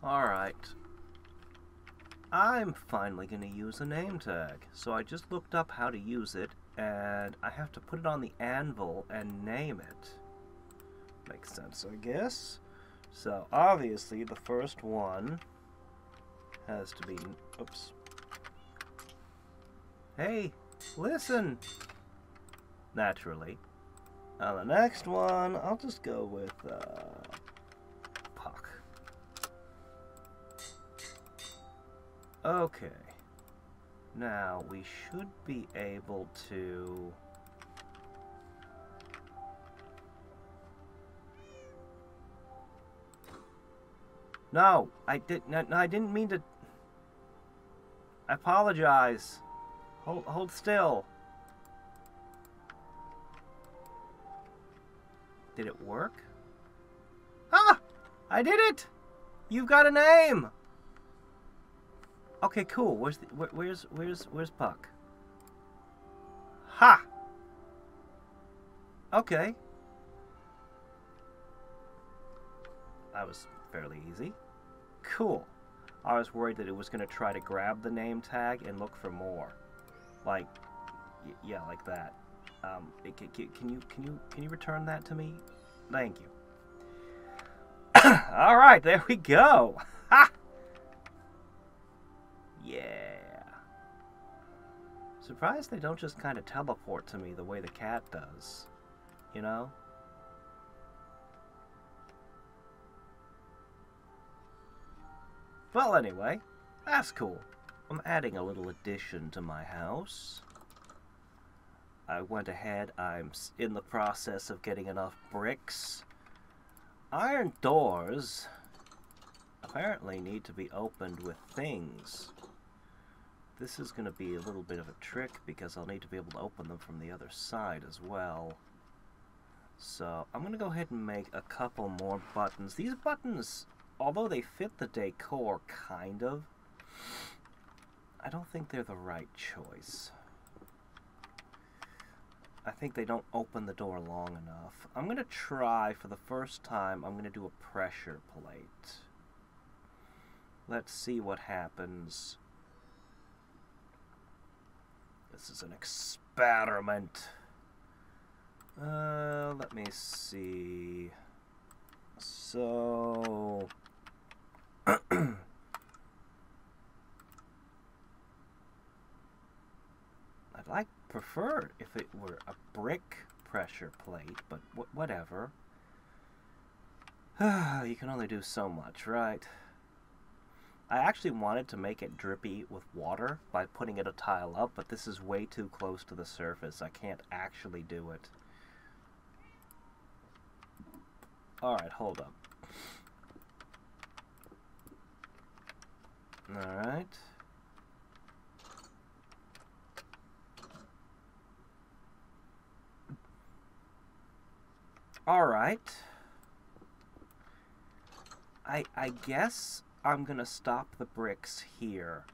Alright. I'm finally going to use a name tag. So I just looked up how to use it, and I have to put it on the anvil and name it. Makes sense, I guess. So, obviously, the first one has to be... Oops. Hey, listen! Naturally. On the next one, I'll just go with, Puck. Okay. Now, we should be able to... No, I didn't mean to... I apologize. Hold still. Did it work? Ah! I did it! You've got a name! Okay, cool. Where's Puck? Ha! Okay. That was fairly easy. Cool. I was worried that it was going to try to grab the name tag and look for more. Like, yeah, like that. Can you return that to me? Thank you. All right, there we go. Ha! Yeah. Surprised they don't just kind of teleport to me the way the cat does. You know? Well, anyway, that's cool. I'm adding a little addition to my house. I went ahead, I'm in the process of getting enough bricks. Iron doors apparently need to be opened with things. This is going to be a little bit of a trick because I'll need to be able to open them from the other side as well. So I'm going to go ahead and make a couple more buttons. These buttons, although they fit the decor kind of, I don't think they're the right choice. I think they don't open the door long enough. I'm going to try, for the first time, I'm going to do a pressure plate. Let's see what happens. This is an experiment. Let me see. So... I'd prefer if it were a brick pressure plate, but whatever. You can only do so much, right? I actually wanted to make it drippy with water by putting it a tile up, but this is way too close to the surface. I can't actually do it. Alright, hold up. Alright. Alright. I guess I'm gonna stop the bricks here.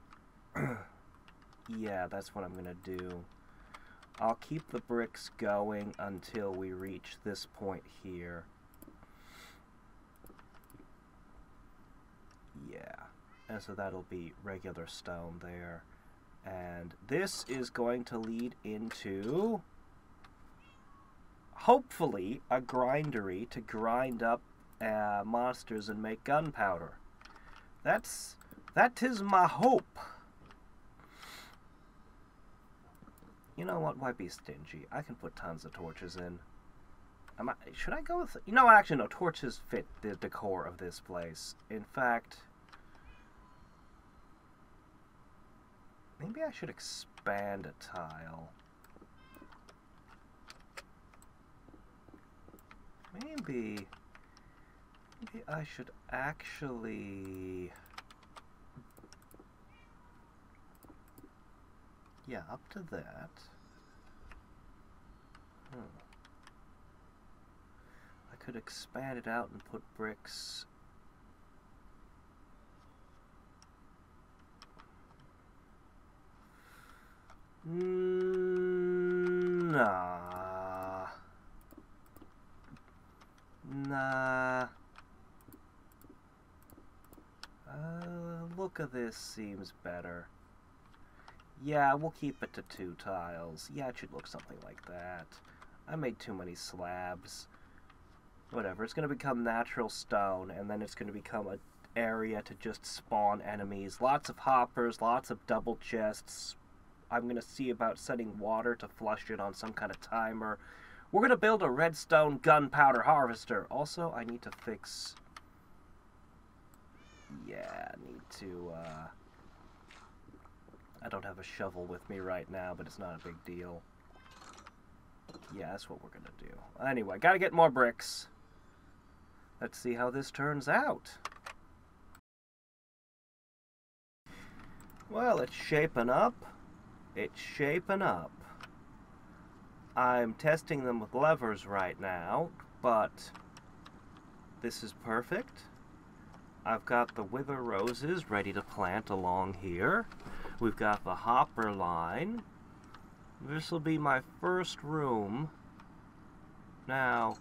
Yeah, that's what I'm gonna do. I'll keep the bricks going until we reach this point here. Yeah. And so that'll be regular stone there. And this is going to lead into... hopefully a grindery to grind up monsters and make gunpowder. That is my hope. You know what? Why be stingy? I can put tons of torches in. Should I go with... You know what? Actually, no. Torches fit the decor of this place. In fact... maybe I should expand a tile. Maybe I should actually... yeah, up to that. I could expand it out and put bricks... Nah. Nah. Look at this seems better. Yeah, we'll keep it to 2 tiles. Yeah, it should look something like that. I made too many slabs. Whatever, it's going to become natural stone, and then it's going to become an area to just spawn enemies. Lots of hoppers, lots of double chests. I'm going to see about setting water to flush it on some kind of timer. We're going to build a redstone gunpowder harvester. Also, I need to fix... Yeah, I need to, I don't have a shovel with me right now, but it's not a big deal. Yeah, that's what we're going to do. Anyway, got to get more bricks. Let's see how this turns out. Well, it's shaping up. It's shaping up. I'm testing them with levers right now, but this is perfect. I've got the wither roses ready to plant along here. We've got the hopper line. This will be my first room. Now,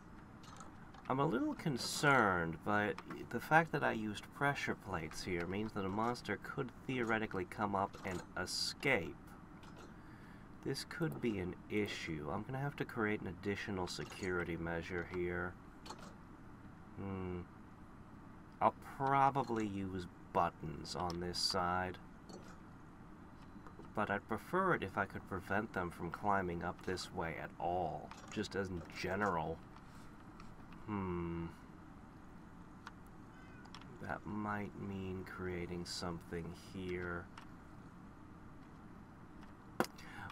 I'm a little concerned, but the fact that I used pressure plates here means that a monster could theoretically come up and escape. This could be an issue. I'm going to have to create an additional security measure here. I'll probably use buttons on this side. But I'd prefer it if I could prevent them from climbing up this way at all. Just as in general. That might mean creating something here.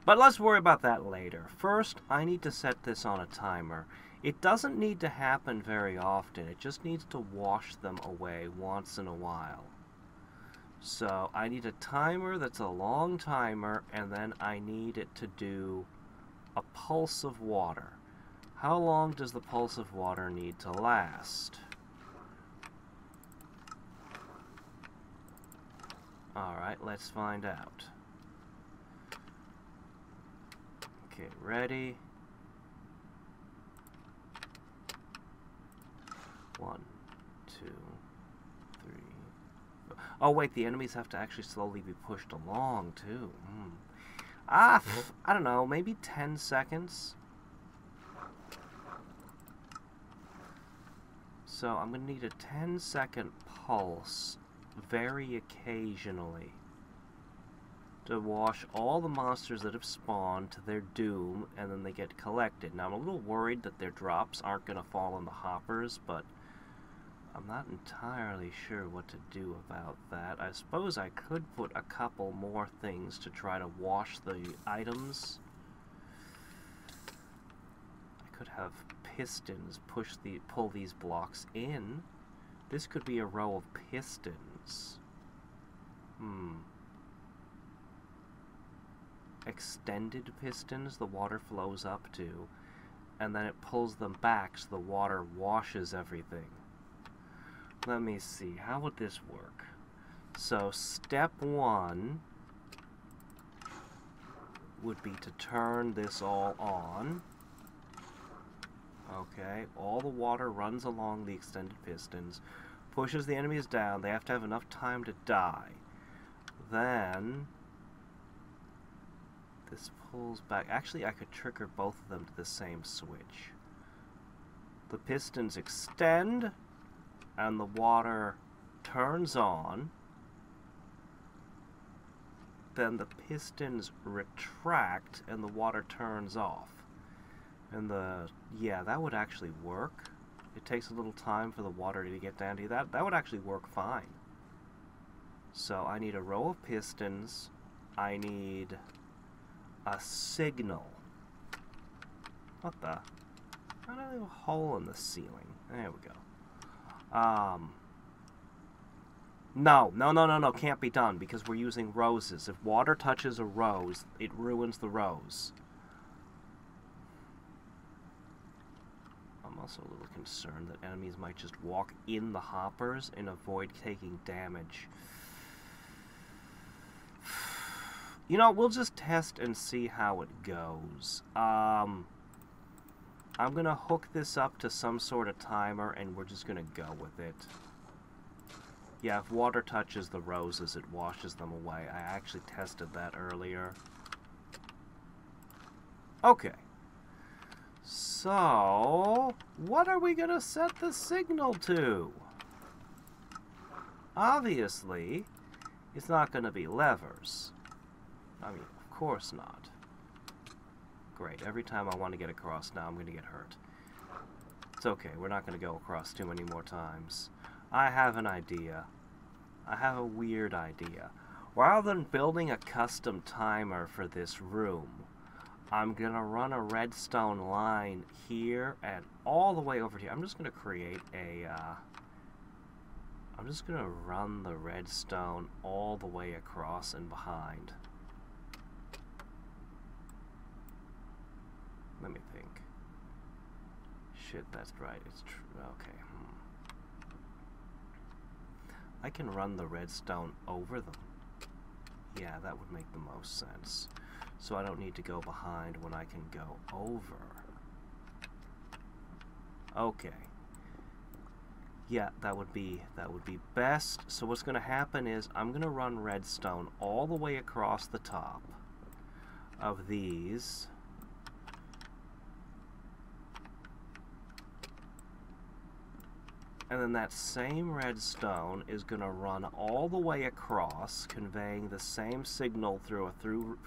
But let's worry about that later. First, I need to set this on a timer. It doesn't need to happen very often. It just needs to wash them away once in a while. So I need a timer that's a long timer, and then I need it to do a pulse of water. How long does the pulse of water need to last? Alright, let's find out. Okay, ready? 1, 2, 3. Oh wait, the enemies have to actually slowly be pushed along too. I don't know, maybe 10 seconds. So I'm going to need a 10-second pulse very occasionally to wash all the monsters that have spawned to their doom, and then they get collected. Now I'm a little worried that their drops aren't going to fall in the hoppers, but I'm not entirely sure what to do about that. I suppose I could put a couple more things to try to wash the items. I could have pistons pull these blocks in. This could be a row of pistons. Extended pistons the water flows up to, and then it pulls them back so the water washes everything. Let me see, how would this work? So step 1 would be to turn this all on. Okay, all the water runs along the extended pistons, pushes the enemies down. They have to have enough time to die. Then this pulls back. Actually, I could trigger both of them to the same switch. The pistons extend, and the water turns on. Then the pistons retract, and the water turns off. And yeah, that would actually work. It takes a little time for the water to get down to you. That would actually work fine. So I need a row of pistons. I need a signal. What the? I don't have a hole in the ceiling. There we go. No, can't be done because we're using roses. If water touches a rose, it ruins the rose. I'm also a little concerned that enemies might just walk in the hoppers and avoid taking damage. You know, we'll just test and see how it goes. I'm gonna hook this up to some sort of timer and we're just gonna go with it. Yeah, if water touches the roses, it washes them away. I actually tested that earlier. Okay. So, what are we going to set the signal to? Obviously, it's not going to be levers. I mean, of course not. Great, every time I want to get across now, I'm going to get hurt. It's okay, we're not going to go across too many more times. I have an idea. I have a weird idea. Rather than building a custom timer for this room, I'm going to run a redstone line here and all the way over here. I'm just going to create a... I'm just going to run the redstone all the way across and behind. Let me think. Shit, that's right. It's true. Okay. I can run the redstone over them. Yeah, that would make the most sense. So I don't need to go behind when I can go over. Okay. Yeah, that would be best. So what's going to happen is I'm going to run redstone all the way across the top of these. And then that same redstone is going to run all the way across, conveying the same signal through a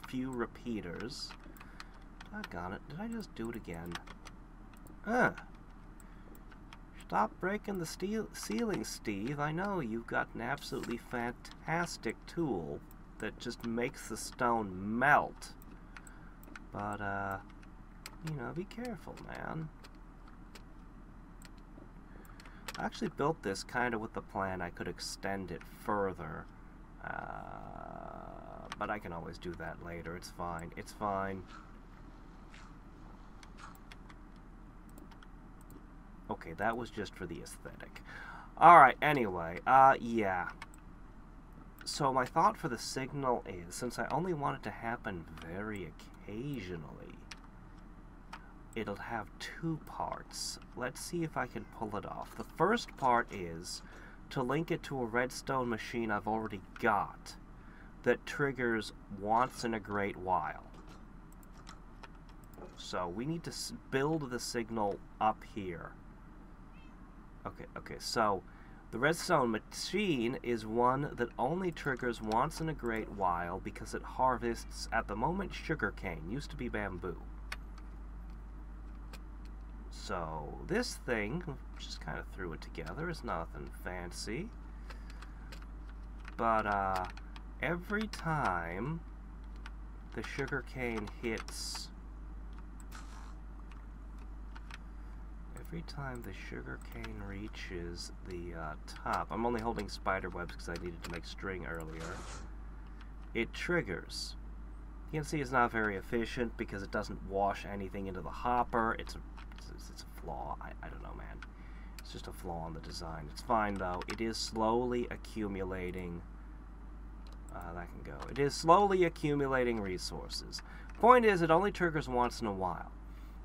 few repeaters. Doggone it. Did I just do it again? Stop breaking the ceiling, Steve. I know you've got an absolutely fantastic tool that just makes the stone melt. But, you know, be careful, man. I actually built this kind of with the plan I could extend it further, but I can always do that later. It's fine. It's fine. Okay, that was just for the aesthetic. Alright, anyway, yeah. So my thought for the signal is, since I only want it to happen very occasionally, it'll have two parts. Let's see if I can pull it off. The first part is to link it to a redstone machine I've already got that triggers once in a great while. So we need to build the signal up here. Okay, so the redstone machine is one that only triggers once in a great while because it harvests, at the moment, sugarcane. Used to be bamboo. So this thing, just kind of threw it together, is nothing fancy. But every time the sugarcane hits... Every time the sugarcane reaches the top... I'm only holding spider webs because I needed to make string earlier. It triggers. You can see it's not very efficient because it doesn't wash anything into the hopper. It's a flaw. I don't know, man. It's just a flaw in the design. It's fine, though. It is slowly accumulating... that can go. It is slowly accumulating resources. Point is, it only triggers once in a while.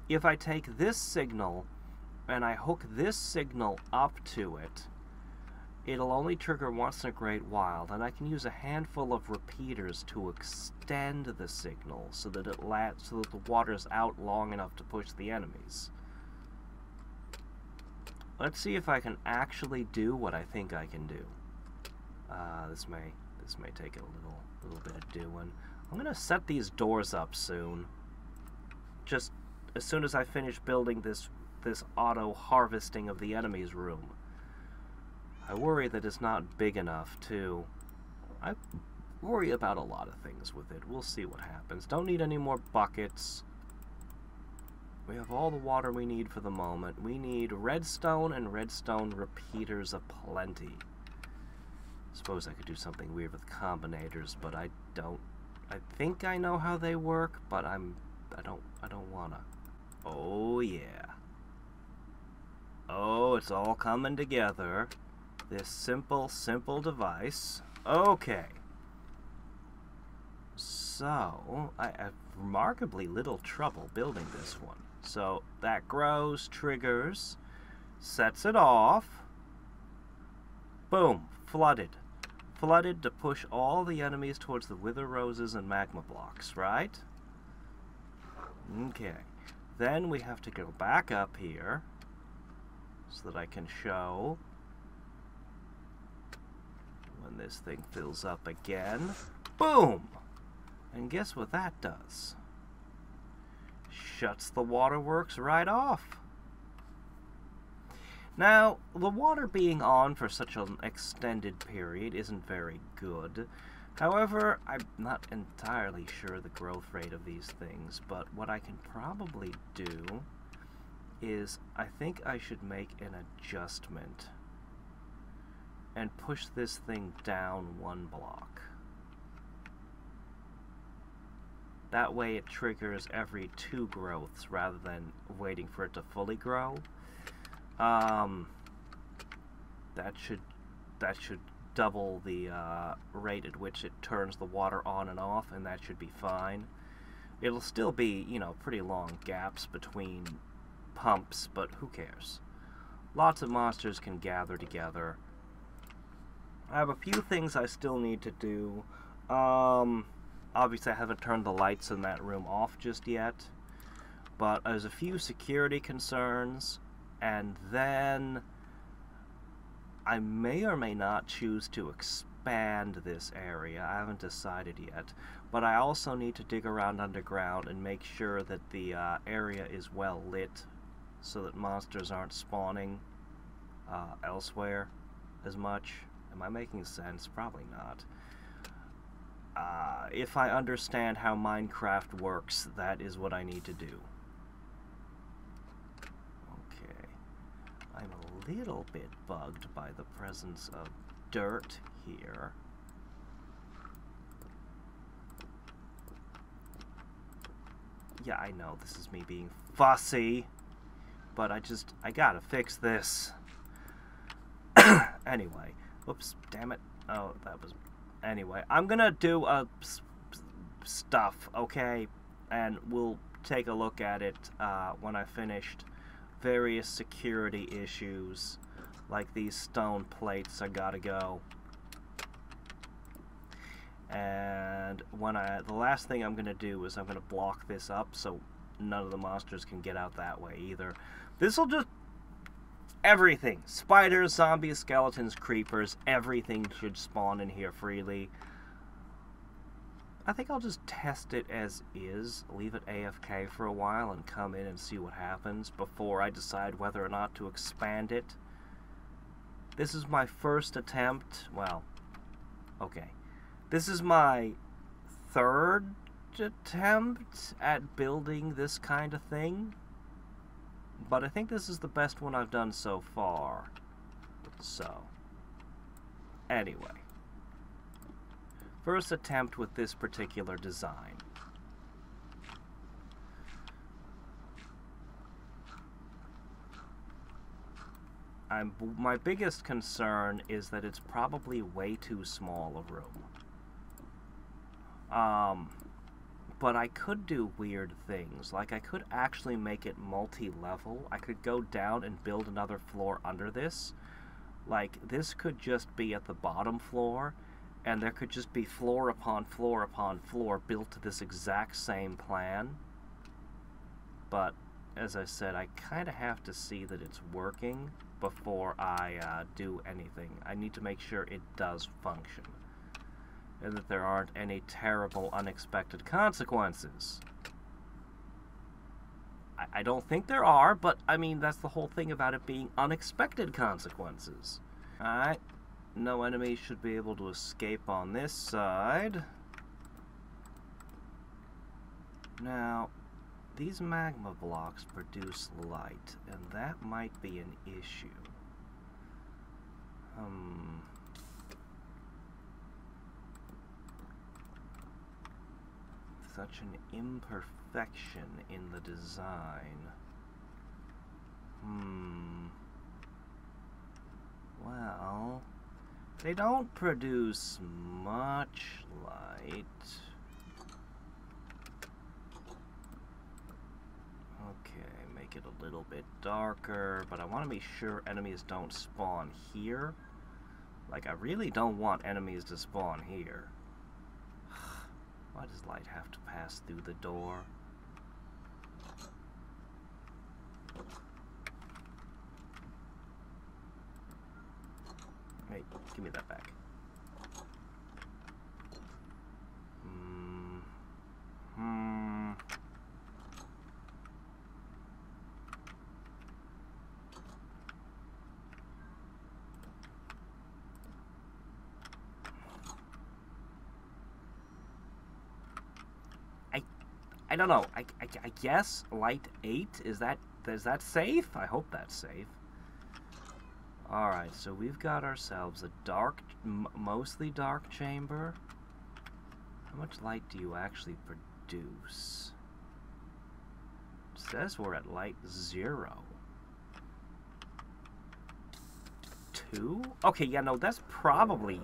If I take this signal and I hook this signal up to it, it'll only trigger once in a great while. Then I can use a handful of repeaters to extend the signal so that so that the water's out long enough to push the enemies. Let's see if I can actually do what I think I can do. This may take a little bit of doing. I'm gonna set these doors up soon. Just as soon as I finish building this auto harvesting of the enemy's room. I worry that it's not big enough to... I worry about a lot of things with it. We'll see what happens. Don't need any more buckets. We have all the water we need for the moment. We need redstone and redstone repeaters aplenty. Suppose I could do something weird with combinators, but I don't. I think I know how they work, but I don't wanna. Oh yeah. Oh, it's all coming together. This simple device. Okay. So, I have remarkably little trouble building this one. So, that grows, triggers, sets it off. Boom. flooded. Flooded to push all the enemies towards the wither roses and magma blocks, right? Okay. Then we have to go back up here so that I can show when this thing fills up again. Boom! And guess what that does? Shuts the waterworks right off. Now, the water being on for such an extended period isn't very good. However, I'm not entirely sure the growth rate of these things, but what I can probably do is I think I should make an adjustment and push this thing down 1 block. That way it triggers every 2 growths rather than waiting for it to fully grow. That should double the rate at which it turns the water on and off, and that should be fine. It'll still be, you know, pretty long gaps between pumps, but who cares? Lots of monsters can gather together. I have a few things I still need to do. Obviously I haven't turned the lights in that room off just yet, but there's a few security concerns, and then I may or may not choose to expand this area. I haven't decided yet, but I also need to dig around underground and make sure that the area is well lit so that monsters aren't spawning elsewhere as much. Am I making sense? Probably not. If I understand how Minecraft works, that is what I need to do. Okay. I'm a little bit bugged by the presence of dirt here. Yeah, I know this is me being fussy, but I gotta fix this. Anyway. Whoops, damn it. Oh, that was... Anyway, I'm gonna do stuff, okay? And we'll take a look at it when I finished various security issues, like these stone plates I gotta go. And when the last thing I'm gonna do is I'm gonna block this up so none of the monsters can get out that way either. This'll just... Everything. Spiders, zombies, skeletons, creepers, everything should spawn in here freely. I think I'll just test it as is, leave it AFK for a while, and come in and see what happens before I decide whether or not to expand it. This is my first attempt. Well, okay. This is my 3rd attempt at building this kind of thing. But I think this is the best one I've done so far. So, anyway. First attempt with this particular design. My biggest concern is that it's probably way too small a room. But I could do weird things. Like, I could actually make it multi-level. I could go down and build another floor under this. Like, this could just be at the bottom floor, and there could just be floor upon floor upon floor built to this exact same plan. But, as I said, I kind of have to see that it's working before I do anything. I need to make sure it does function, and that there aren't any terrible unexpected consequences. I don't think there are, but I mean, that's the whole thing about it being unexpected consequences. Alright, no enemies should be able to escape on this side. Now, these magma blocks produce light, and that might be an issue. Such an imperfection in the design. Well, they don't produce much light. Okay, make it a little bit darker, but I want to be sure enemies don't spawn here. Like, I really don't want enemies to spawn here. Why does light have to pass through the door? Hey, give me that back. I don't know. I guess light 8 is that safe? I hope that's safe. All right, so we've got ourselves a dark, mostly dark chamber. How much light do you actually produce? It says we're at light 0. 2? Okay, yeah, no, that's probably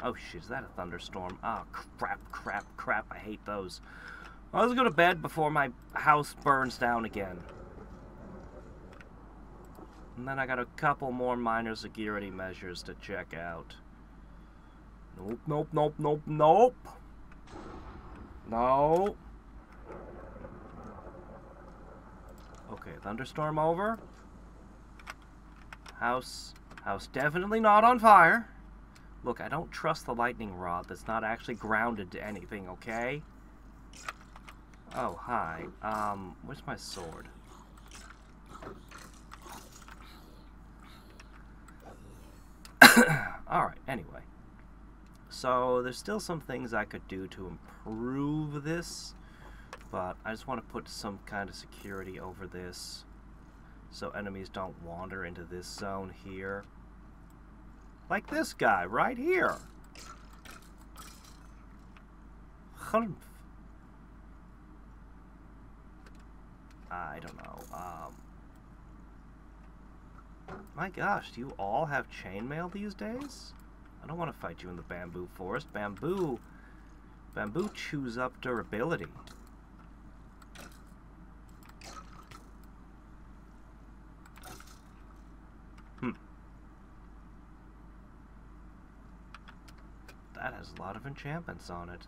oh shit, is that a thunderstorm? Oh, crap, I hate those. Well, let's go to bed before my house burns down again. And then I got a couple more minor security measures to check out. Nope. No. Okay, thunderstorm over. House definitely not on fire. Look, I don't trust the lightning rod that's not actually grounded to anything, okay? Oh, hi. Where's my sword? Alright, anyway. So, there's still some things I could do to improve this, but I just want to put some kind of security over this so enemies don't wander into this zone here. Like this guy, right here. I don't know. My gosh, do you all have chainmail these days? I don't want to fight you in the bamboo forest. Bamboo chews up durability. That has a lot of enchantments on it.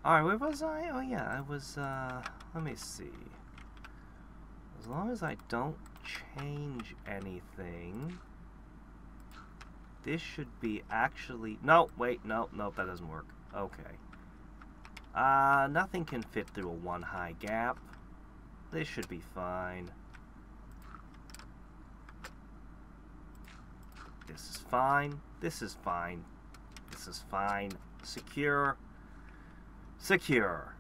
Alright, where was I? Oh yeah, I was, let me see. As long as I don't change anything, this should be actually... No, wait, no, that doesn't work. Okay. Nothing can fit through a 1 high gap. This should be fine. This is fine. This is fine. This is fine. Secure. Secure.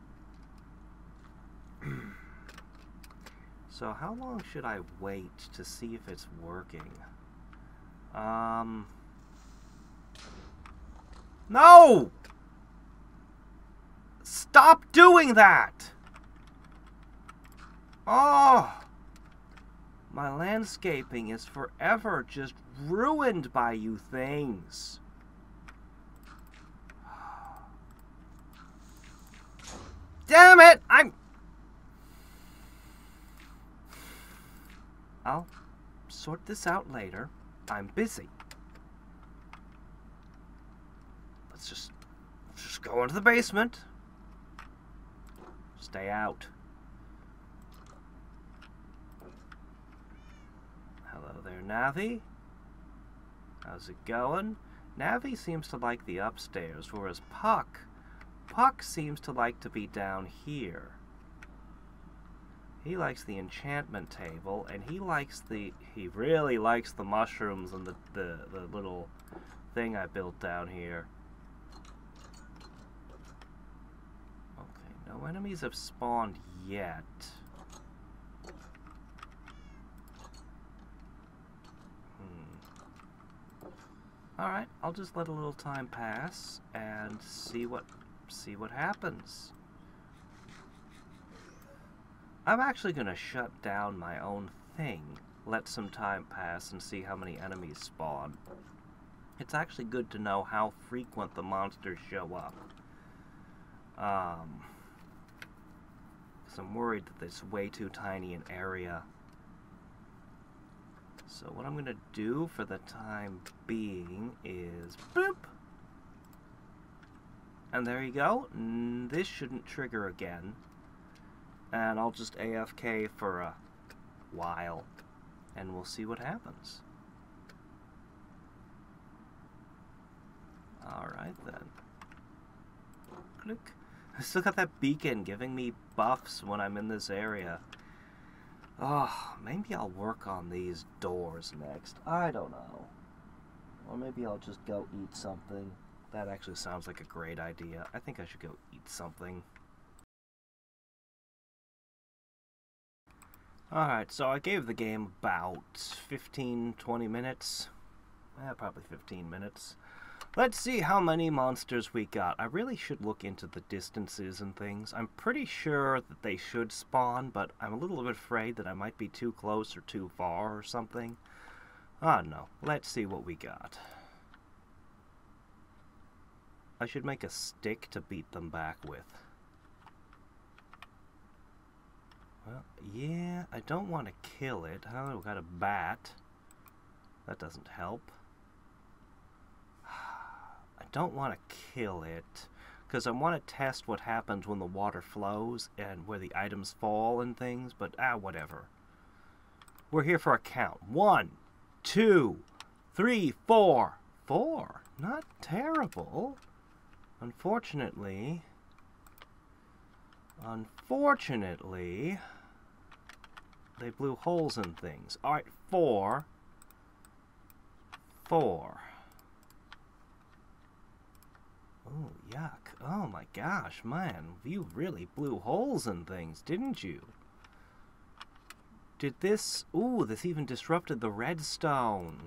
So how long should I wait to see if it's working? No! Stop doing that! Oh! My landscaping is forever just ruined by you things. Damn it! I'll sort this out later. I'm busy. Let's just go into the basement. Stay out. Hello there, Navi. How's it going? Navi seems to like the upstairs, whereas Puck seems to like to be down here. He likes the enchantment table, and he really likes the mushrooms and the little thing I built down here. Okay, no enemies have spawned yet. Alright, I'll just let a little time pass and see what happens. I'm actually going to shut down my own thing, let some time pass, and see how many enemies spawn. It's actually good to know how frequent the monsters show up. 'Cause I'm worried that it's way too tiny an area. So what I'm gonna do for the time being is boop. And there you go. This shouldn't trigger again. And I'll just AFK for a while. And we'll see what happens. Alright then. Click. I still got that beacon giving me buffs when I'm in this area. Oh, maybe I'll work on these doors next. I don't know. Or maybe I'll just go eat something. That actually sounds like a great idea. I think I should go eat something. Alright, so I gave the game about 15-20 minutes. Probably 15 minutes. Let's see how many monsters we got. I really should look into the distances and things. I'm pretty sure that they should spawn, but I'm a little bit afraid that I might be too close or too far or something. I don't know. Let's see what we got. I should make a stick to beat them back with. Well, yeah, I don't want to kill it. Oh, we got a bat. That doesn't help. I don't want to kill it, because I want to test what happens when the water flows and where the items fall and things, but whatever. We're here for a count. 1, 2, 3, 4. 4. Not terrible. Unfortunately, they blew holes in things. Alright, 4. 4. Oh, yuck. Oh my gosh, man. You really blew holes in things, didn't you? Did this... Ooh, this even disrupted the redstone.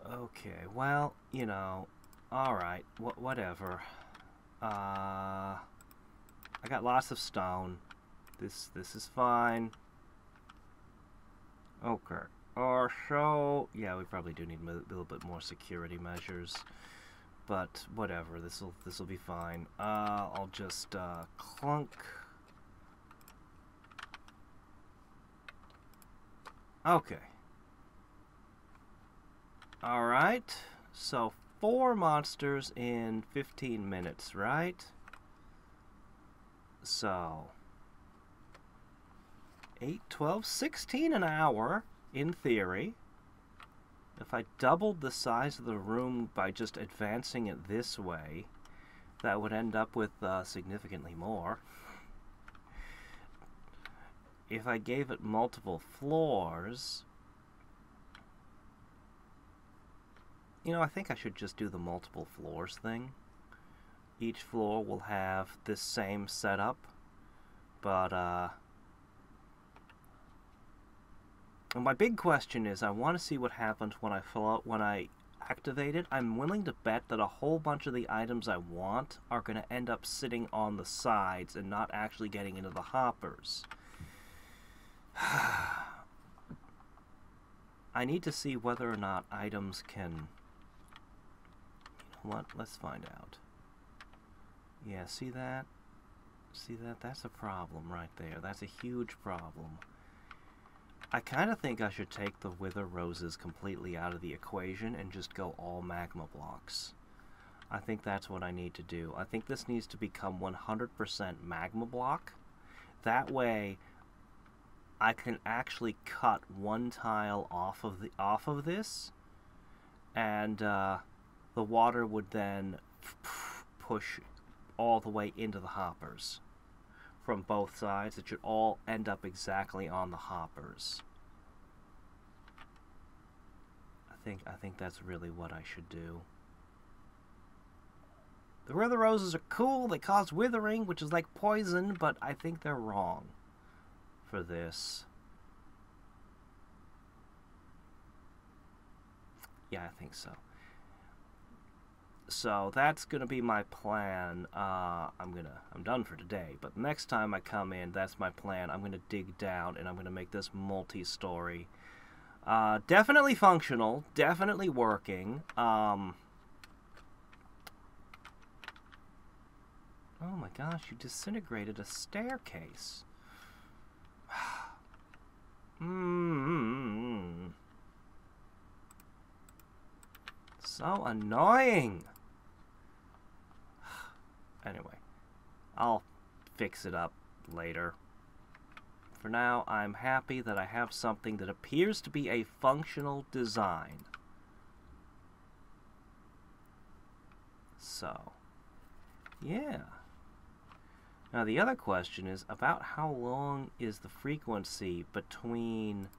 Okay, well, you know, alright, whatever. I got lots of stone. This is fine. Okay. So, yeah, we probably do need a little bit more security measures. But, whatever, this'll be fine. I'll just, clunk. Okay. Alright, so 4 monsters in 15 minutes, right? So, 8, 12, 16 an hour, in theory. If I doubled the size of the room by just advancing it this way, that would end up with significantly more. If I gave it multiple floors... You know, I think I should just do the multiple floors thing. Each floor will have this same setup, but, and my big question is, I want to see what happens when I activate it. I'm willing to bet that a whole bunch of the items I want are going to end up sitting on the sides and not actually getting into the hoppers. I need to see whether or not items can... What? Let's find out. Yeah, see that? See that? That's a problem right there. That's a huge problem. I kind of think I should take the wither roses completely out of the equation and just go all magma blocks. I think that's what I need to do. I think this needs to become 100% magma block. That way, I can actually cut one tile off of this, and the water would then push all the way into the hoppers from both sides. It should all end up exactly on the hoppers. I think that's really what I should do. The wither roses are cool. They cause withering, which is like poison, but I think they're wrong for this. Yeah, I think so. So that's gonna be my plan. I'm done for today, but next time I come in, that's my plan. I'm gonna dig down and I'm gonna make this multi-story. Definitely functional, definitely working. Oh my gosh, you disintegrated a staircase. So annoying. Anyway, I'll fix it up later. For now, I'm happy that I have something that appears to be a functional design. So, yeah. Now the other question is about how long is the frequency between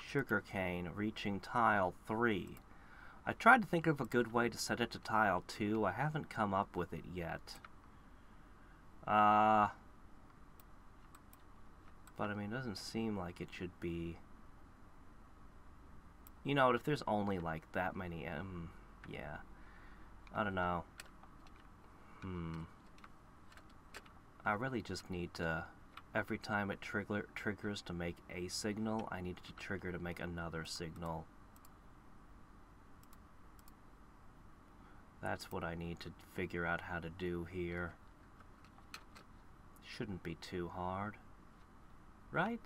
sugarcane reaching tile 3. I tried to think of a good way to set it to tile 2. I haven't come up with it yet. But I mean, it doesn't seem like it should be... You know, if there's only like that many yeah. I don't know. I really just need to... Every time it triggers to make a signal, I need it to trigger to make another signal. That's what I need to figure out how to do here. Shouldn't be too hard. Right?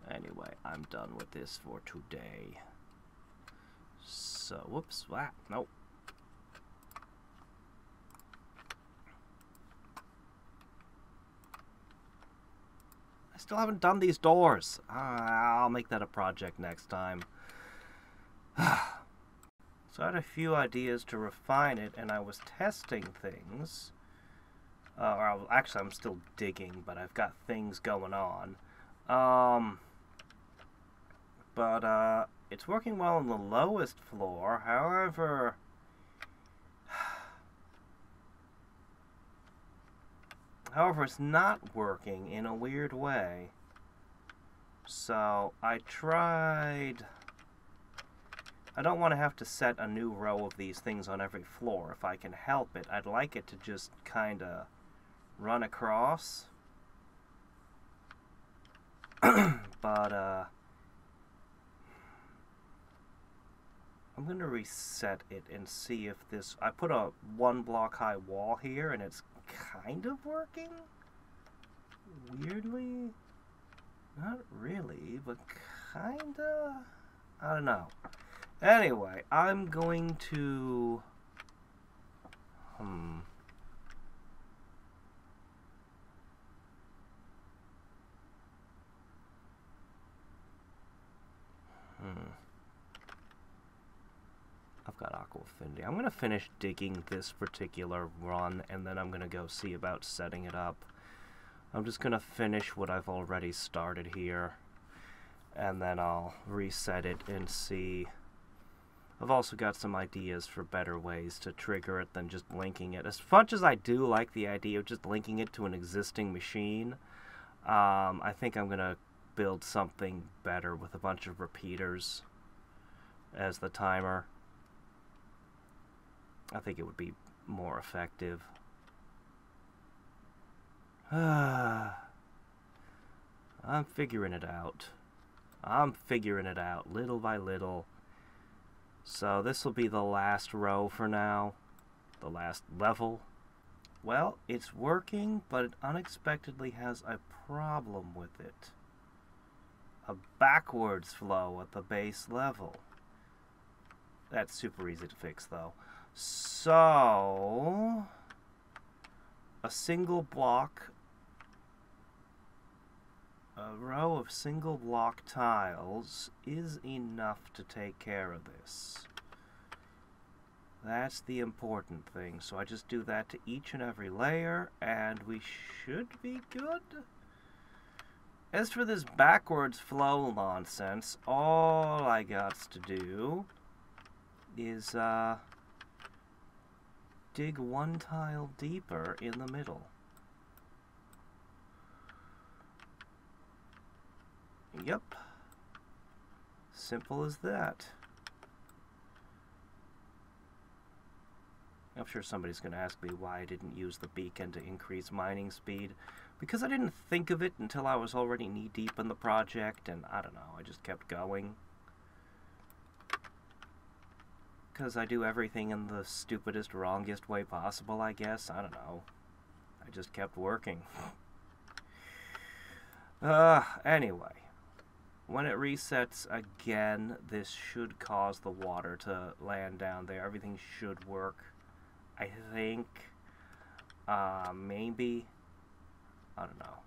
Anyway, I'm done with this for today. So, whoops, nope. I still haven't done these doors. I'll make that a project next time. So I had a few ideas to refine it, and I was testing things. Actually, I'm still digging, but I've got things going on. But it's working well on the lowest floor. However, it's not working in a weird way. So I tried... I don't want to have to set a new row of these things on every floor. If I can help it, I'd like it to just kind of run across. But, I'm going to reset it and see if this... I put a 1 block high wall here, and it's kind of working? Weirdly? Not really, but kinda? I don't know. Anyway, I'm going to... I've got Aqua Affinity. I'm going to finish digging this particular run, and then I'm going to go see about setting it up. I'm just going to finish what I've already started here, and then I'll reset it and see. I've also got some ideas for better ways to trigger it than just linking it. As much as I do like the idea of just linking it to an existing machine, I think I'm going to build something better with a bunch of repeaters as the timer. I think it would be more effective. I'm figuring it out. I'm figuring it out little by little. So this will be the last row for now. The last level. Well, it's working, but it unexpectedly has a problem with it. A backwards flow at the base level. That's super easy to fix, though. So, a single block, a row of single block tiles is enough to take care of this. That's the important thing. So I just do that to each and every layer, and we should be good. As for this backwards flow nonsense, all I got to do is, dig 1 tile deeper in the middle. Yep. Simple as that. I'm sure somebody's going to ask me why I didn't use the beacon to increase mining speed. Because I didn't think of it until I was already knee-deep in the project, and I don't know, I just kept going. Because I do everything in the stupidest, wrongest way possible, I guess. I don't know. I just kept working. Anyway. When it resets again, this should cause the water to land down there. Everything should work. I think. Maybe. I don't know.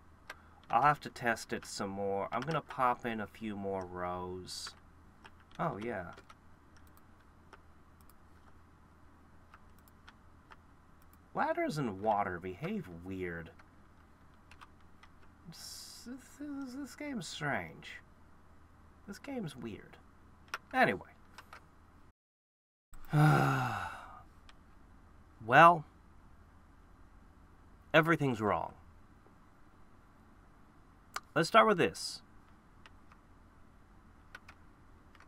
I'll have to test it some more. I'm gonna pop in a few more rows. Oh, yeah. Ladders in water behave weird. This game's strange. This game's weird. Anyway. Well, everything's wrong. Let's start with this.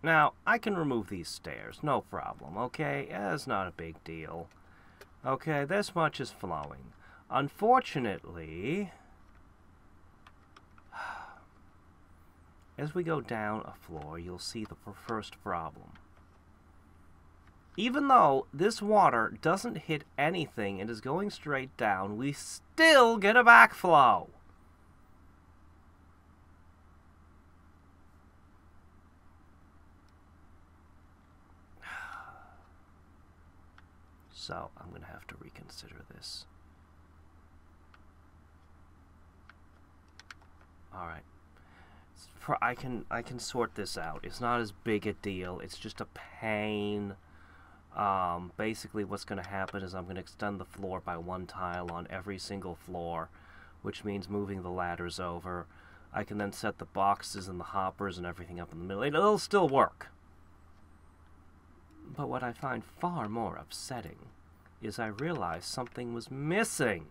Now, I can remove these stairs, no problem, okay? It's not a big deal. Okay, this much is flowing. Unfortunately, as we go down a floor, you'll see the first problem. Even though this water doesn't hit anything and is going straight down, we still get a backflow. So, I'm going to have to reconsider this. Alright. I can sort this out. It's not as big a deal. It's just a pain. Basically what's going to happen is I'm going to extend the floor by one tile on every single floor, which means moving the ladders over. I can then set the boxes and the hoppers and everything up in the middle. It'll still work. But what I find far more upsetting is I realized something was missing.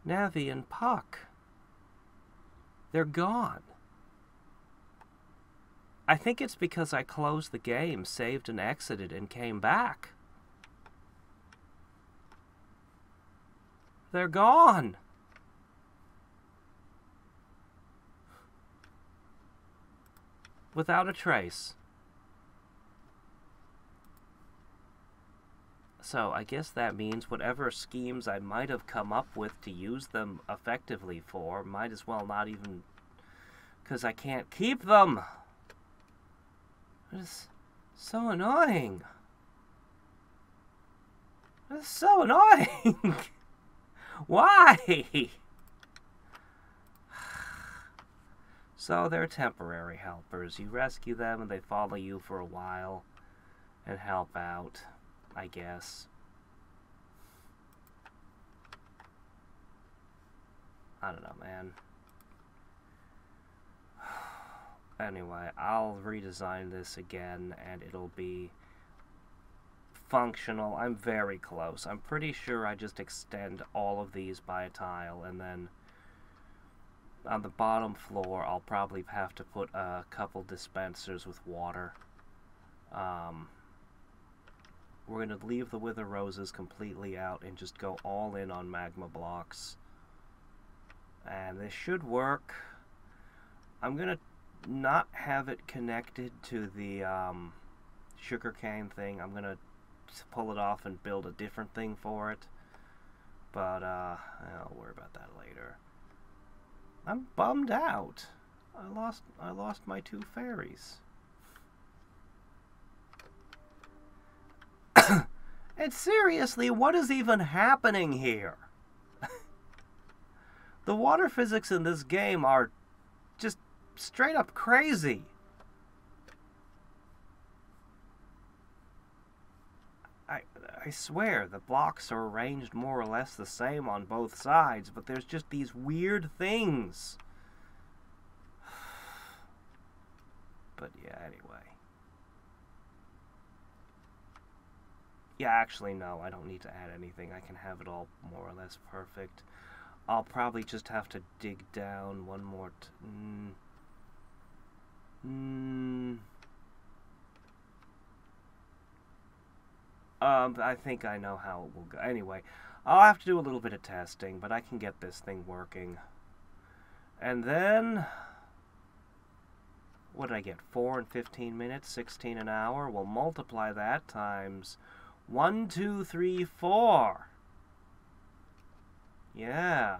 Navi and Puck. They're gone. I think it's because I closed the game, saved and exited, and came back. They're gone. Without a trace. So I guess that means whatever schemes I might have come up with to use them effectively for might as well not even, because I can't keep them. It's so annoying. It's so annoying. Why? So they're temporary helpers. You rescue them and they follow you for a while and help out, I guess. I don't know, man. Anyway, I'll redesign this again and it'll be functional. I'm very close. I'm pretty sure I just extend all of these by a tile, and then on the bottom floor I'll probably have to put a couple dispensers with water. We're going to leave the Wither Roses completely out and just go all in on magma blocks. And this should work. I'm going to not have it connected to the sugarcane thing. I'm going to pull it off and build a different thing for it. But I'll worry about that later. I'm bummed out. I lost my two fairies. And seriously, what is even happening here? The water physics in this game are just straight up crazy. I swear, the blocks are arranged more or less the same on both sides, but there's just these weird things. But yeah, anyway. Yeah, actually, no, I don't need to add anything. I can have it all more or less perfect. I'll probably just have to dig down one more I think I know how it will go. Anyway, I'll have to do a little bit of testing, but I can get this thing working. And then, what did I get? 4 and 15 minutes, 16 an hour? We'll multiply that times 1, 2, 3, 4. Yeah.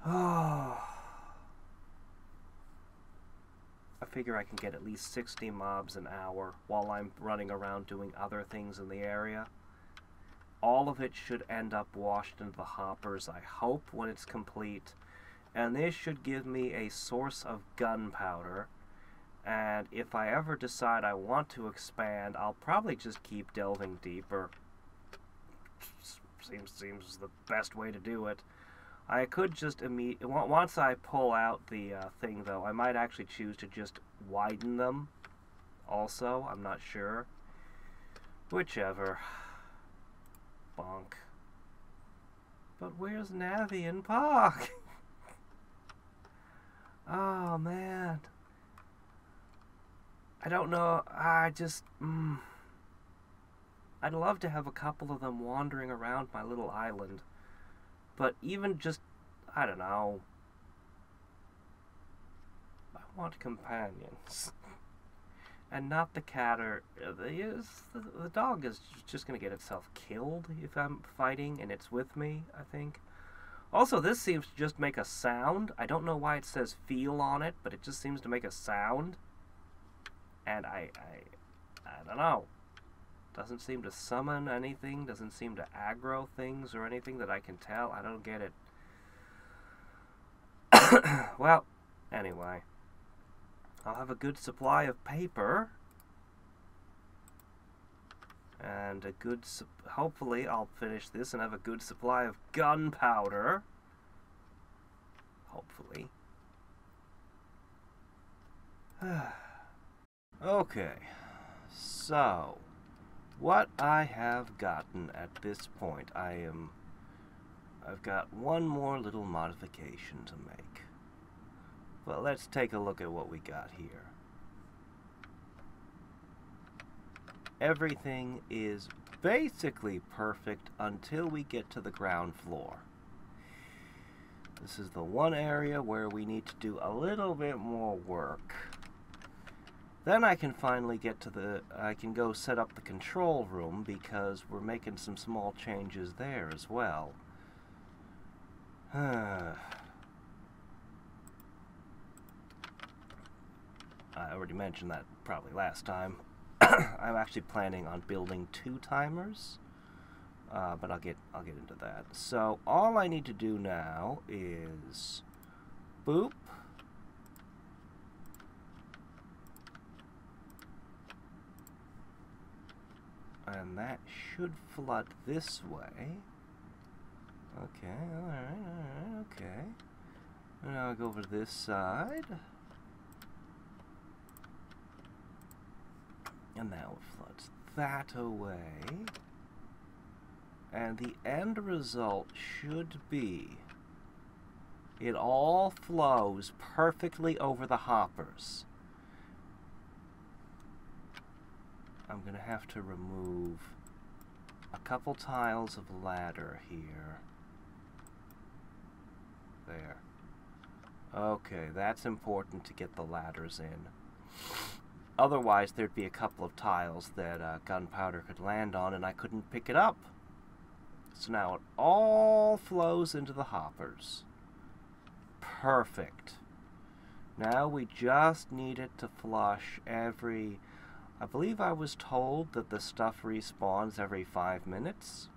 Oh. I figure I can get at least 60 mobs an hour while I'm running around doing other things in the area. All of it should end up washed into the hoppers, I hope, when it's complete. And this should give me a source of gunpowder. And if I ever decide I want to expand, I'll probably just keep delving deeper. Seems the best way to do it. I could just once I pull out the thing, though, I might actually choose to just widen them. Also, I'm not sure. Whichever. Bonk. But where's Navian Park? Oh, man. I don't know. I'd love to have a couple of them wandering around my little island. But even just, I don't know. I want companions. And not the cat or... The dog is just going to get itself killed if I'm fighting and it's with me, I think. Also, this seems to just make a sound. I don't know why it says feel on it, but it just seems to make a sound. And I don't know. Doesn't seem to summon anything, doesn't seem to aggro things or anything that I can tell. I don't get it. Well, anyway. I'll have a good supply of paper. And a good... Hopefully I'll finish this and have a good supply of gunpowder. Hopefully. Okay. So... what I have gotten at this point, I've got one more little modification to make. But let's take a look at what we got here. Everything is basically perfect until we get to the ground floor. This is the one area where we need to do a little bit more work. Then I can finally get to I can go set up the control room because we're making some small changes there as well. I already mentioned that probably last time. I'm actually planning on building 2 timers, but I'll get into that. So all I need to do now is boop. And that should flood this way. Okay, alright, okay. And now I'll go over to this side. And now it floods that away. And the end result should be it all flows perfectly over the hoppers. I'm going to have to remove a couple tiles of ladder here. There. Okay, that's important to get the ladders in. Otherwise, there'd be a couple of tiles that gunpowder could land on and I couldn't pick it up. So now it all flows into the hoppers. Perfect. Now we just need it to flush every... I believe I was told that the stuff respawns every 5 minutes.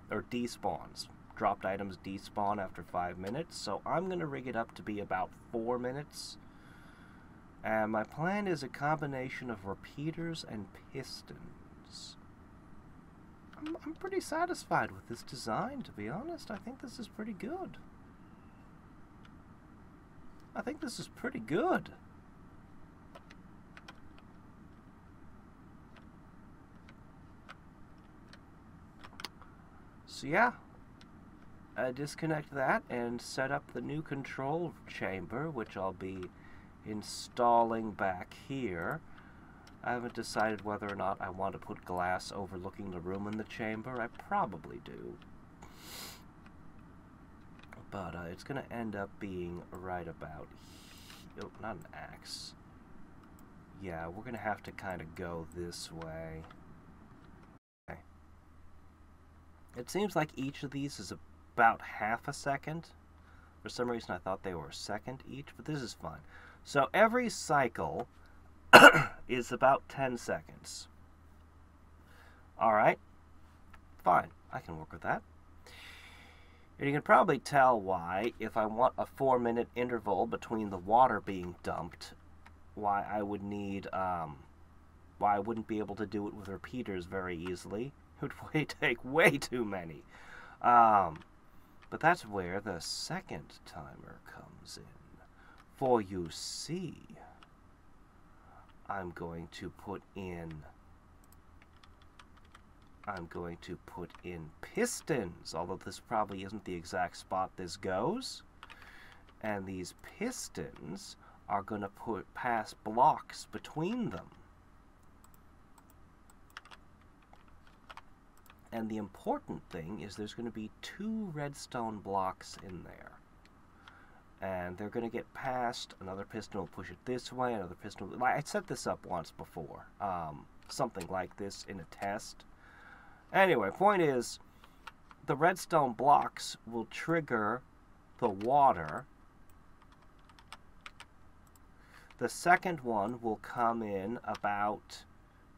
Or despawns. Dropped items despawn after 5 minutes. So I'm going to rig it up to be about 4 minutes. And my plan is a combination of repeaters and pistons. I'm pretty satisfied with this design, to be honest. I think this is pretty good. I think this is pretty good. So yeah, I disconnect that and set up the new control chamber, which I'll be installing back here. I haven't decided whether or not I want to put glass overlooking the room in the chamber. I probably do. But it's going to end up being right about here. Oh, not an axe. Yeah, we're going to have to kind of go this way. Okay. It seems like each of these is about half a second. For some reason I thought they were a second each, but this is fine. So every cycle is about 10 seconds. Alright, fine. I can work with that. And you can probably tell why, if I want a 4-minute interval between the water being dumped, why I would need, why I wouldn't be able to do it with repeaters very easily. It would take way too many. But that's where the second timer comes in. For you see, I'm going to put in pistons, although this probably isn't the exact spot this goes. And these pistons are going to pass blocks between them. And the important thing is there's going to be 2 redstone blocks in there. And they're going to get past, another piston will push it this way, another piston will... I set this up once before. Something like this in a test. Anyway, point is, the redstone blocks will trigger the water. The second one will come in about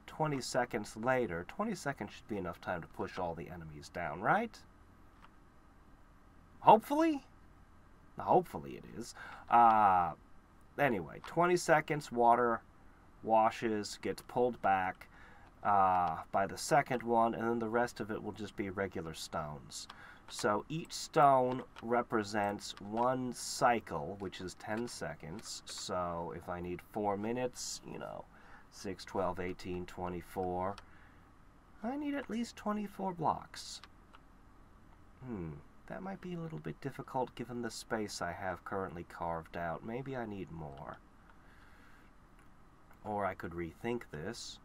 20 seconds later. 20 seconds should be enough time to push all the enemies down, right? Hopefully? Hopefully it is. Anyway, 20 seconds, water washes, gets pulled back by the second one, and then the rest of it will just be regular stones. So each stone represents 1 cycle, which is 10 seconds. So if I need 4 minutes, 6, 12, 18, 24, I need at least 24 blocks. That might be a little bit difficult given the space I have currently carved out. Maybe I need more. Or I could rethink this.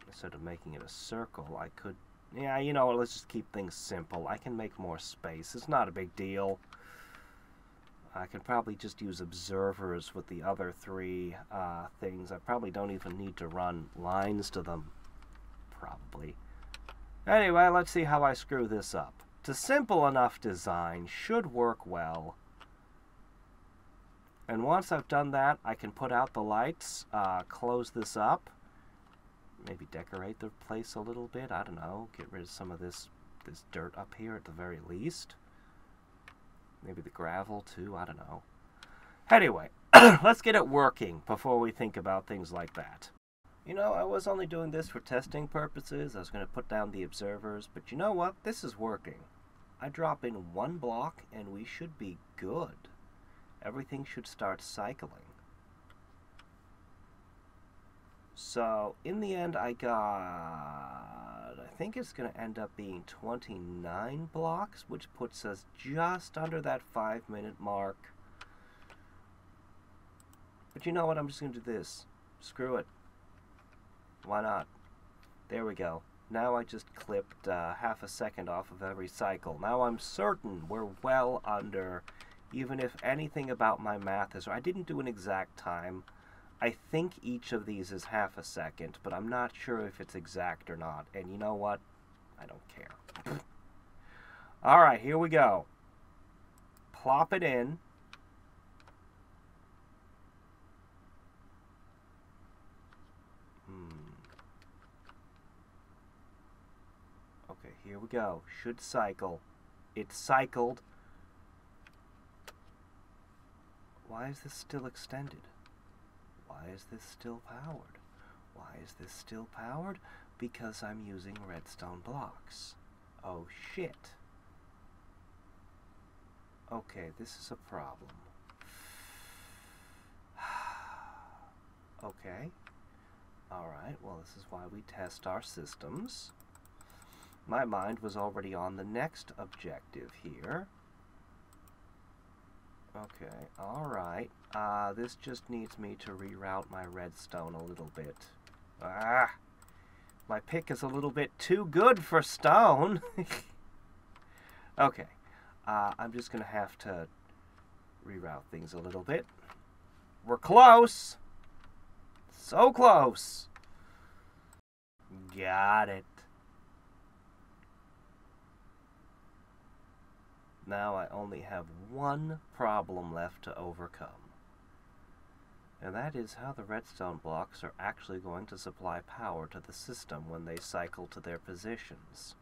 Instead of making it a circle, I could... Yeah, let's just keep things simple. I can make more space. It's not a big deal. I could probably just use observers with the other 3 things. I probably don't even need to run lines to them. Probably. Anyway, let's see how I screw this up. It's a simple enough design. Should work well. And once I've done that, I can put out the lights, close this up. Maybe decorate the place a little bit. I don't know. Get rid of some of this dirt up here at the very least. Maybe the gravel too. I don't know. Anyway, let's get it working before we think about things like that. I was only doing this for testing purposes. I was going to put down the observers. But you know what? This is working. I drop in 1 block and we should be good. Everything should start cycling. So, in the end, I think it's going to end up being 29 blocks, which puts us just under that 5-minute mark. But you know what? I'm just going to do this. Screw it. Why not? There we go. Now I just clipped half a second off of every cycle. Now I'm certain we're well under, even if anything about my math is... I didn't do an exact time. I think each of these is half a second, but I'm not sure if it's exact or not. And you know what? I don't care. Alright, here we go. Plop it in. Okay, here we go. Should cycle. It's cycled. Why is this still extended? Why is this still powered? Why is this still powered? Because I'm using redstone blocks. Oh shit. Okay, this is a problem. Okay. Alright, well this is why we test our systems. My mind was already on the next objective here. Okay, alright. This just needs me to reroute my redstone a little bit. My pick is a little bit too good for stone. Okay, I'm just gonna have to reroute things a little bit. We're close! So close! Got it. Now I only have one problem left to overcome. And that is how the redstone blocks are actually going to supply power to the system when they cycle to their positions.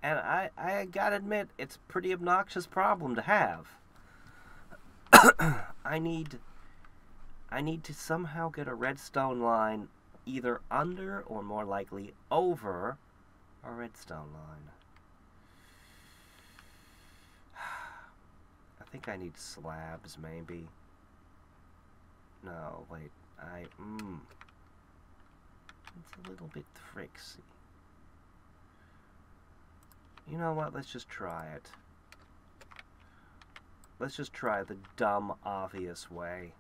And I gotta admit, it's a pretty obnoxious problem to have. I need to somehow get a redstone line either under or more likely over a redstone line. I think I need slabs, maybe. No, wait. It's a little bit tricksy. You know what? Let's just try it. Let's just try the dumb, obvious way.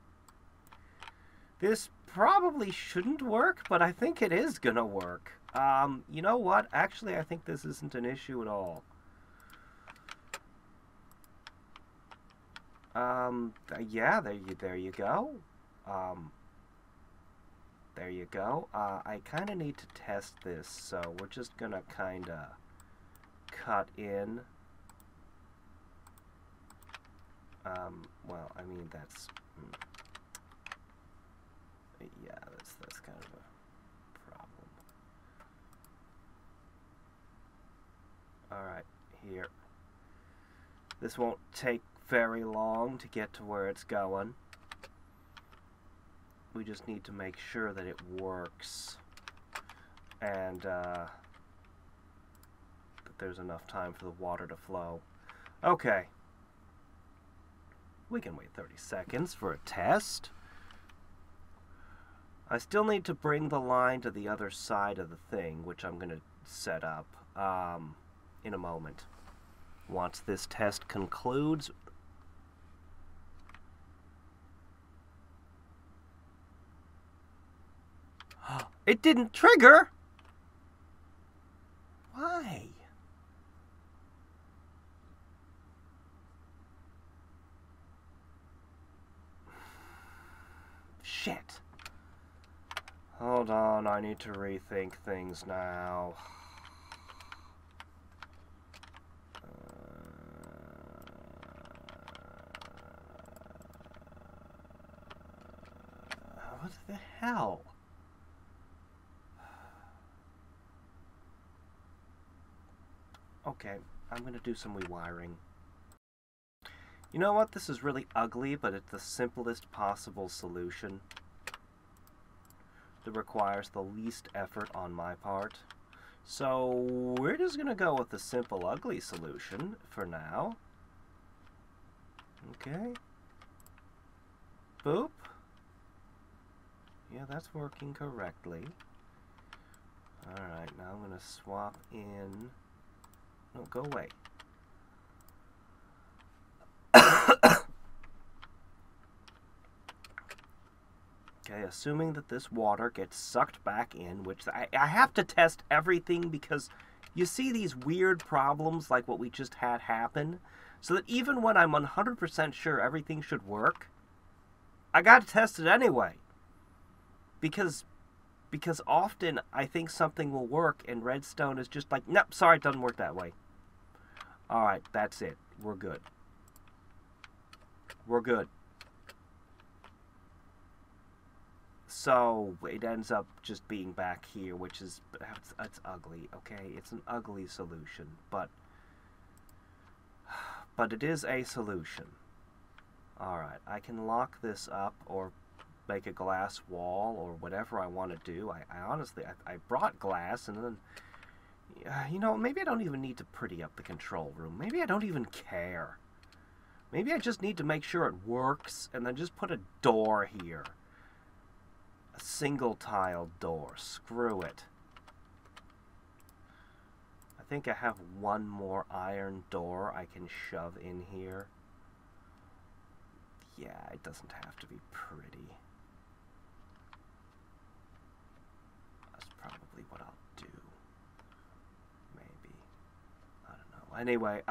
This probably shouldn't work, but I think it is gonna work. You know what? Actually, I think this isn't an issue at all. Yeah, there you go. There you go. I kind of need to test this, so we're just gonna kind of cut in. Well, I mean, that's... yeah, that's kind of a problem. Alright, here. This won't take very long to get to where it's going. We just need to make sure that it works. And, that there's enough time for the water to flow. Okay. We can wait 30 seconds for a test. I still need to bring the line to the other side of the thing, which I'm going to set up in a moment. Once this test concludes... It didn't trigger! Why? Shit. Hold on, I need to rethink things now. What the hell? Okay, I'm gonna do some rewiring. You know what? This is really ugly, but it's the simplest possible solution that requires the least effort on my part. So we're just gonna go with the simple ugly solution for now. Okay. Boop. Yeah, that's working correctly. Alright, now I'm gonna swap in... No, go away. Okay, assuming that this water gets sucked back in, which I have to test everything because you see these weird problems like what we just had happen, so that even when I'm 100% sure everything should work, I gotta test it anyway. Because often I think something will work and redstone is just like, nope, sorry, it doesn't work that way. Alright, that's it. We're good. We're good. So it ends up just being back here, which is, it's ugly, okay? It's an ugly solution, but it is a solution. Alright, I can lock this up or make a glass wall or whatever I want to do. I honestly, I brought glass, and then, you know, maybe I don't even need to pretty up the control room. Maybe I don't even care. Maybe I just need to make sure it works, and then just put a door here. A single tile door. Screw it. I think I have one more iron door I can shove in here. Yeah, it doesn't have to be pretty. That's probably what I'll do. Maybe. I don't know. Anyway,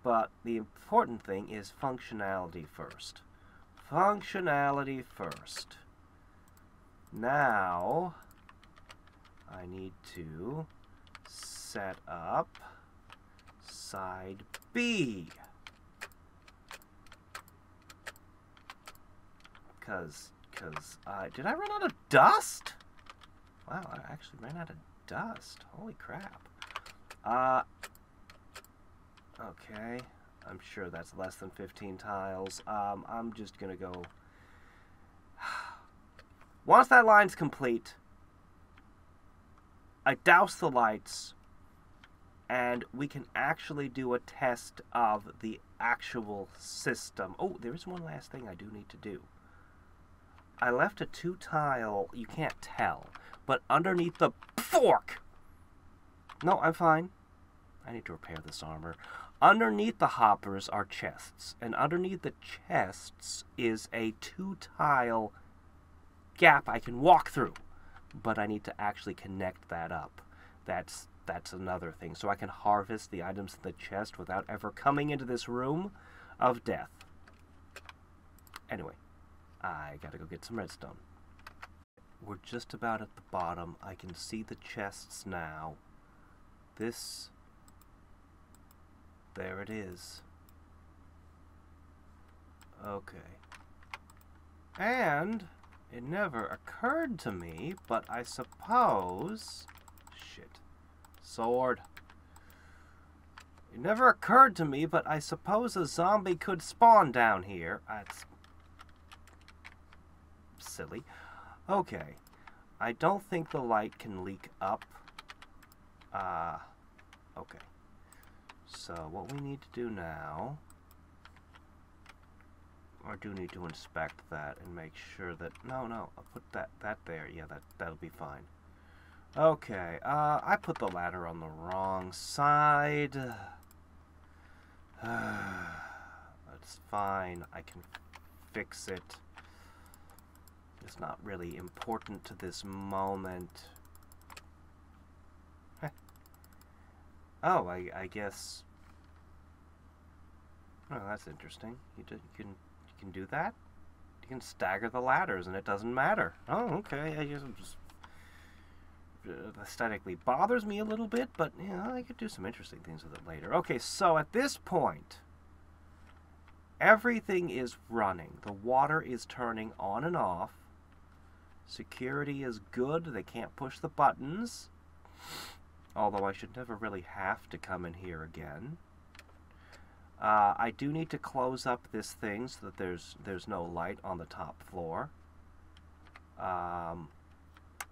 but the important thing is functionality first. Functionality first. Now, I need to set up side B. Did I run out of dust? Wow, I actually ran out of dust. Holy crap. Okay. I'm sure that's less than 15 tiles. I'm just gonna go... Once that line's complete, I douse the lights, and we can actually do a test of the actual system. Oh, there is one last thing I do need to do. I left a 2-tile, you can't tell, but underneath the fork. No, I'm fine. I need to repair this armor. Underneath the hoppers are chests, and underneath the chests is a 2-tile gap I can walk through, but I need to actually connect that up. That's another thing, so I can harvest the items in the chest without ever coming into this room of death. Anyway, I gotta go get some redstone. We're just about at the bottom. I can see the chests now. There it is. Okay. And it never occurred to me, but I suppose... Shit. Sword. It never occurred to me, but I suppose a zombie could spawn down here. That's silly. Okay. I don't think the light can leak up. Okay. So what we need to do now... I do need to inspect that and make sure that... No, I'll put that there. Yeah, that'll be fine. Okay, I put the ladder on the wrong side. It's fine. I can fix it. It's not really important to this moment. Oh, I guess... Oh, that's interesting. You can do that? You can stagger the ladders and it doesn't matter. Oh, okay. I guess I'm just... aesthetically bothers me a little bit, but you know, I could do some interesting things with it later. Okay, so at this point, everything is running. The water is turning on and off. Security is good. They can't push the buttons. Although I should never really have to come in here again. I do need to close up this thing so that there's no light on the top floor.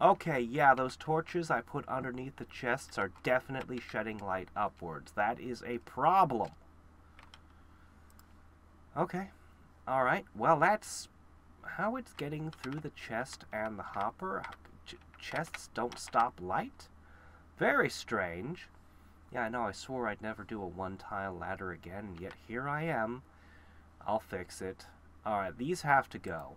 Okay, yeah, those torches I put underneath the chests are definitely shedding light upwards. That is a problem. Okay. Alright, well, that's how it's getting through the chest and the hopper. Chests don't stop light? Very strange. Yeah, I know, I swore I'd never do a 1-tile ladder again, and yet here I am. I'll fix it. Alright, these have to go.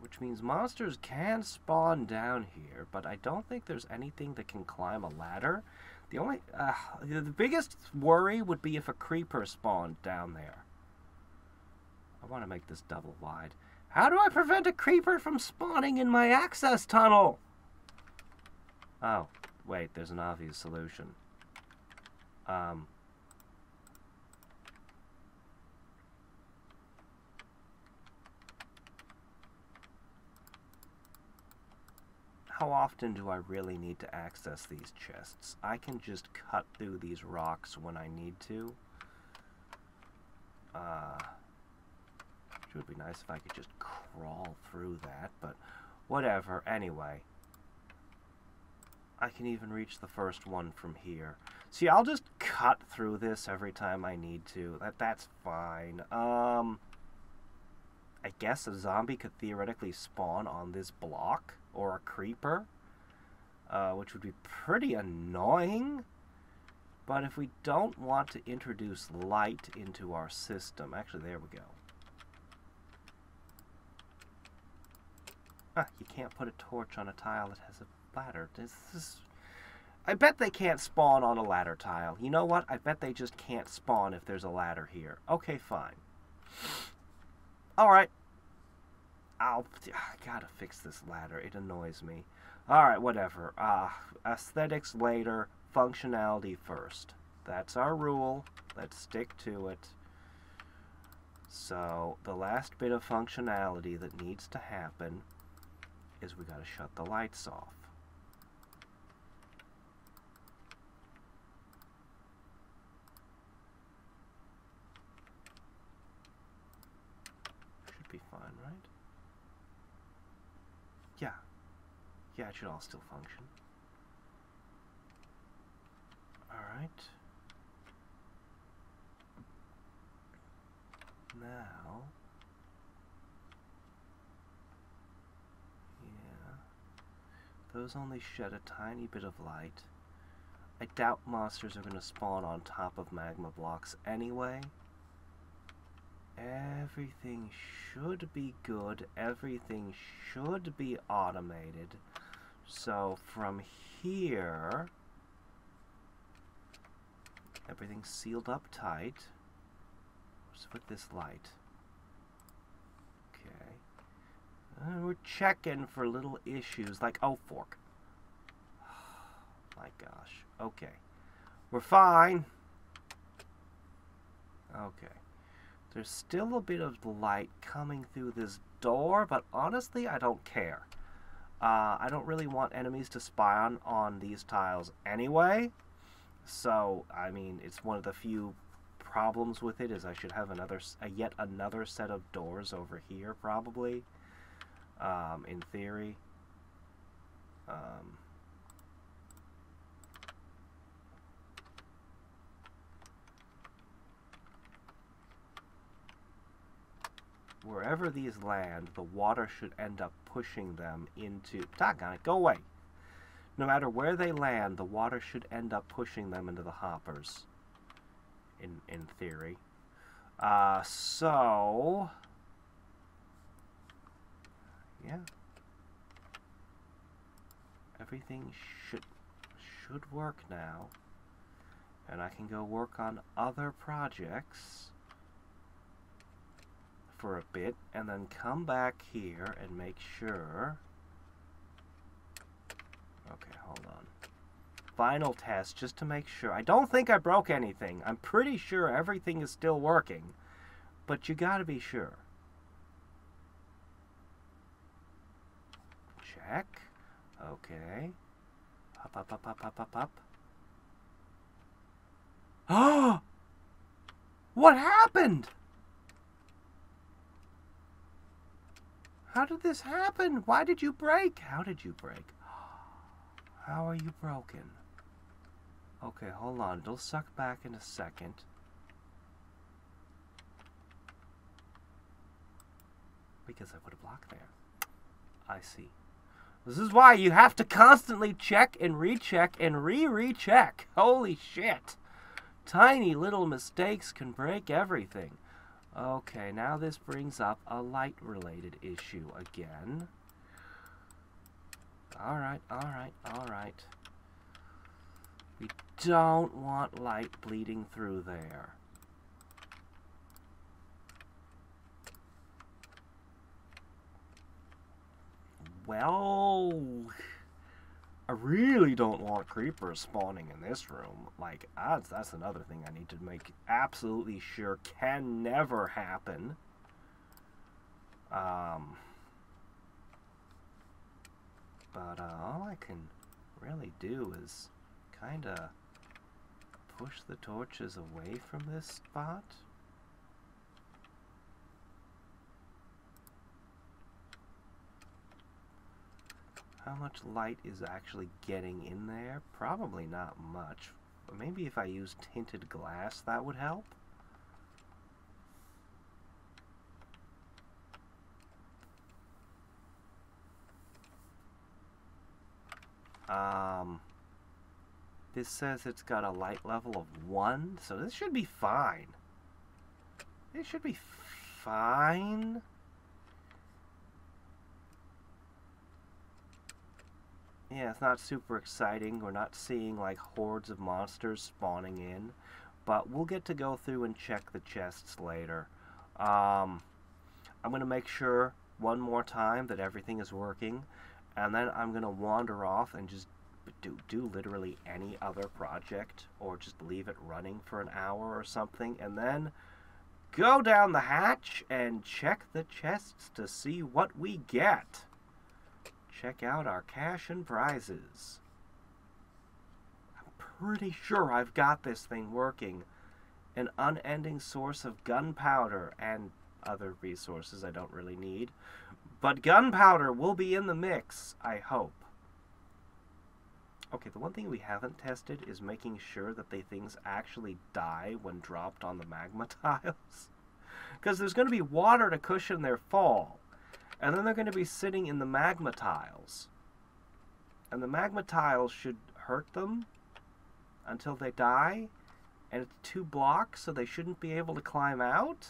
Which means monsters can spawn down here, but I don't think there's anything that can climb a ladder. The biggest worry would be if a creeper spawned down there. I want to make this double wide. How do I prevent a creeper from spawning in my access tunnel? Oh, wait, there's an obvious solution. How often do I really need to access these chests? I can just cut through these rocks when I need to. It would be nice if I could just crawl through that, but whatever. Anyway, I can even reach the first one from here. See, I'll just cut through this every time I need to. That's fine. I guess a zombie could theoretically spawn on this block, or a creeper, which would be pretty annoying. But if we don't want to introduce light into our system... Actually, there we go. Ah, you can't put a torch on a tile that has a ladder. I bet they can't spawn on a ladder tile. You know what? I bet they just can't spawn if there's a ladder here. Okay, fine. Alright. I gotta fix this ladder. It annoys me. Alright, whatever. Aesthetics later, functionality first. That's our rule. Let's stick to it. So, the last bit of functionality that needs to happen is we gotta shut the lights off. Should be fine, right? Yeah. Yeah, it should all still function. Alright. Now, yeah, those only shed a tiny bit of light. I doubt monsters are going to spawn on top of magma blocks anyway. Everything should be good. Everything should be automated. So from here, everything's sealed up tight. What's with this light? Okay. We're checking for little issues like, oh, fork. My gosh. Okay. We're fine. Okay. There's still a bit of light coming through this door, but honestly, I don't care. I don't really want enemies to spy on these tiles anyway. So, I mean, it's one of the few problems with it is I should have yet another set of doors over here, probably, in theory. Wherever these land, the water should end up pushing them into... Doggone it, go away! No matter where they land, the water should end up pushing them into the hoppers. In theory. So... yeah. Everything should work now. And I can go work on other projects for a bit, and then come back here and make sure... Okay, hold on. Final test, just to make sure. I don't think I broke anything. I'm pretty sure everything is still working, but you gotta be sure. Check. Okay. Up, up, up, up, up, up, up. Oh! What happened? How did this happen? Why did you break? How did you break? How are you broken? Okay, hold on. It'll suck back in a second. Because I put a block there. I see. This is why you have to constantly check and recheck and recheck. Holy shit. Tiny little mistakes can break everything. Okay, now this brings up a light-related issue again. Alright, alright, alright. We don't want light bleeding through there. Well, I really don't want creepers spawning in this room. Like, that's another thing I need to make absolutely sure can never happen. But all I can really do is kind of push the torches away from this spot. How much light is actually getting in there? Probably not much. But maybe if I use tinted glass, that would help. This says it's got a light level of 1, so this should be fine. It should be fine. Yeah, it's not super exciting. We're not seeing like hordes of monsters spawning in, but we'll get to go through and check the chests later. I'm going to make sure one more time that everything is working, and then I'm gonna wander off and just do literally any other project, or just leave it running for an hour or something, and then go down the hatch and check the chests to see what we get. Check out our cash and prizes. I'm pretty sure I've got this thing working. An unending source of gunpowder and other resources I don't really need. But gunpowder will be in the mix, I hope. Okay, the one thing we haven't tested is making sure that the things actually die when dropped on the magma tiles. Because there's going to be water to cushion their fall. And then they're going to be sitting in the magma tiles. And the magma tiles should hurt them until they die. And it's 2 blocks, so they shouldn't be able to climb out.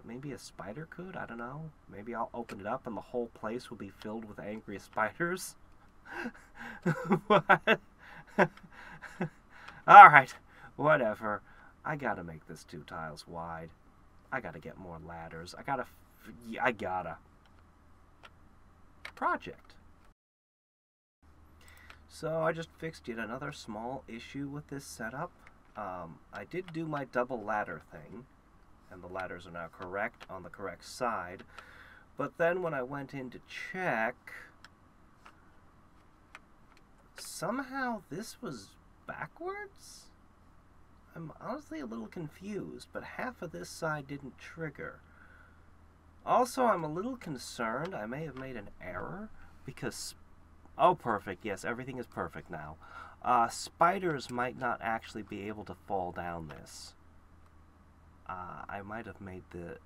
Maybe a spider could? I don't know. Maybe I'll open it up and the whole place will be filled with angry spiders. What? Alright, whatever. I gotta make this 2 tiles wide. I gotta get more ladders. I gotta. Project. So I just fixed yet another small issue with this setup. I did do my double ladder thing, and the ladders are now correct on the correct side. But then when I went in to check, somehow this was backwards? I'm honestly a little confused, but half of this side didn't trigger. Also, I'm a little concerned. I may have made an error, because... Oh, perfect. Yes, everything is perfect now. Spiders might not actually be able to fall down this. I might have made the...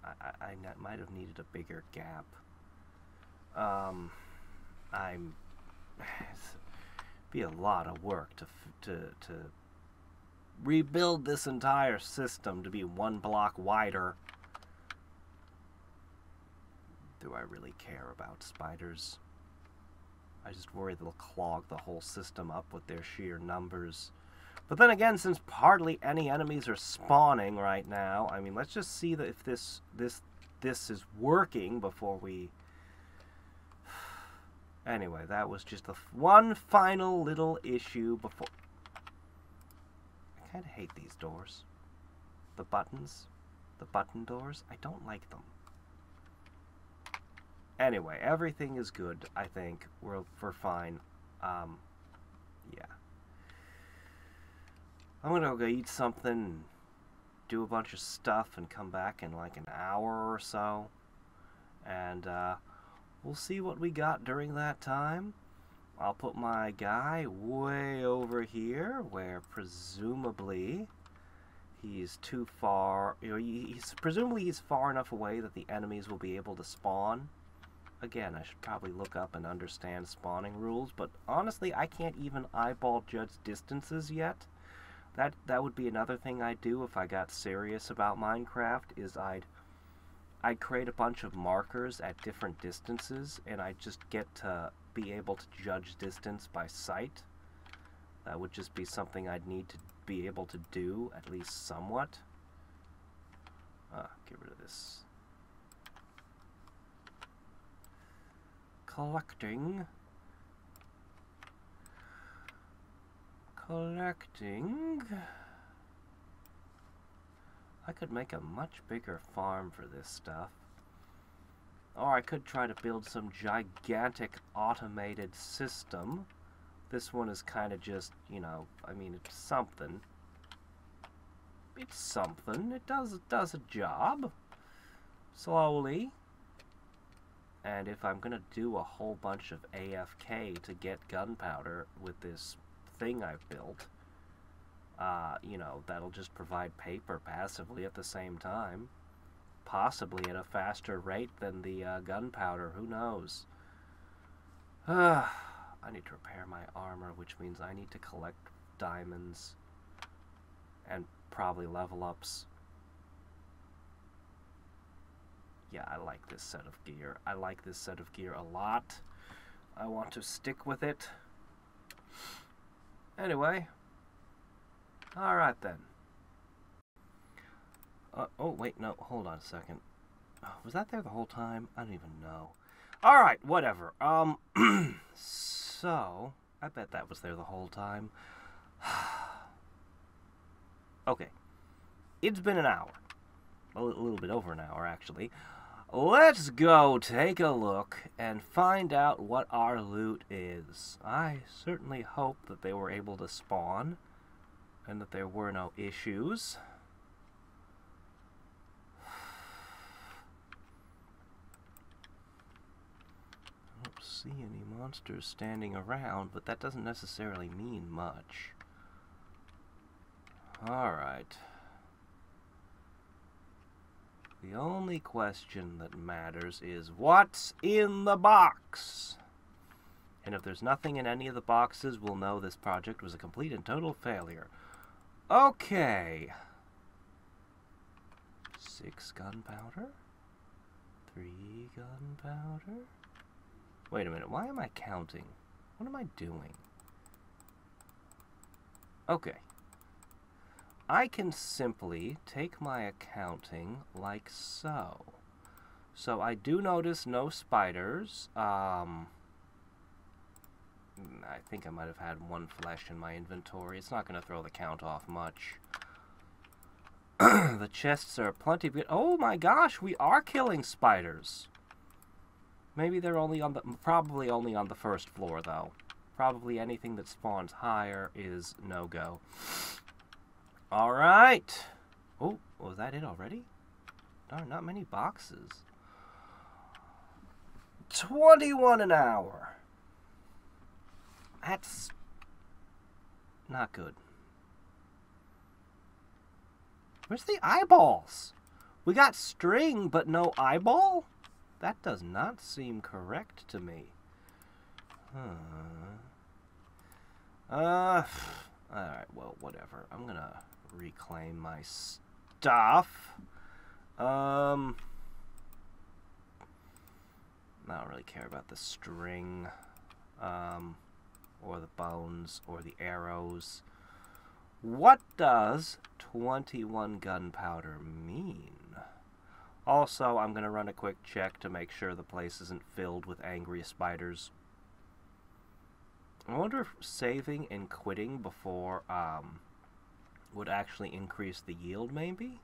I might have needed a bigger gap. It'd be a lot of work to rebuild this entire system to be 1 block wider. Do I really care about spiders? I just worry they'll clog the whole system up with their sheer numbers. But then again, since hardly any enemies are spawning right now, I mean, let's just see that if this is working before we... Anyway, that was just one final little issue before... I kind of hate these doors. The buttons. The button doors. I don't like them. Anyway, everything is good, I think. We're fine. Yeah. I'm gonna go eat something, do a bunch of stuff, and come back in like an hour or so. And, we'll see what we got during that time. I'll put my guy way over here, where presumably he's too far... You know, presumably he's far enough away that the enemies will be able to spawn. Again, I should probably look up and understand spawning rules, but honestly, I can't even eyeball judge distances yet. That would be another thing I'd do if I got serious about Minecraft, is I'd create a bunch of markers at different distances, and I'd just get to be able to judge distance by sight. That would just be something I'd need to be able to do, at least somewhat. Get rid of this. Collecting. I could make a much bigger farm for this stuff. Or I could try to build some gigantic automated system. This one is kind of just, you know, I mean, it's something. It's something. It does a job. Slowly. And if I'm going to do a whole bunch of AFK to get gunpowder with this thing I've built, you know, that'll just provide paper passively at the same time. Possibly at a faster rate than the gunpowder, who knows. I need to repair my armor, which means I need to collect diamonds and probably level ups. Yeah, I like this set of gear. I like this set of gear a lot. I want to stick with it. Anyway. Alright then. Oh, wait, no, hold on a second. Was that there the whole time? I don't even know. Alright, whatever. So, I bet that was there the whole time. Okay. It's been an hour. A little bit over an hour, actually. Let's go take a look and find out what our loot is. I certainly hope that they were able to spawn and that there were no issues. I don't see any monsters standing around, but that doesn't necessarily mean much. Alright. The only question that matters is what's in the box? And if there's nothing in any of the boxes, we'll know this project was a complete and total failure. Okay. 6 gunpowder. 3 gunpowder. Wait a minute, why am I counting? What am I doing? Okay. I can simply take my accounting like so. So I do notice no spiders. I think I might have had 1 flesh in my inventory. It's not going to throw the count off much. The chests are plenty good. Oh my gosh, we are killing spiders. Maybe they're only on the, probably only on the first floor though. Probably anything that spawns higher is no-go. Alright. Oh, was that it already? Darn, not many boxes. 21 an hour. That's not good. Where's the eyeballs? We got string, but no eyeball? That does not seem correct to me. Alright, well, whatever. I'm gonna reclaim my stuff. I don't really care about the string, or the bones, or the arrows. What does 21 gunpowder mean? Also, I'm gonna run a quick check to make sure the place isn't filled with angry spiders. I wonder if saving and quitting before, would actually increase the yield, maybe?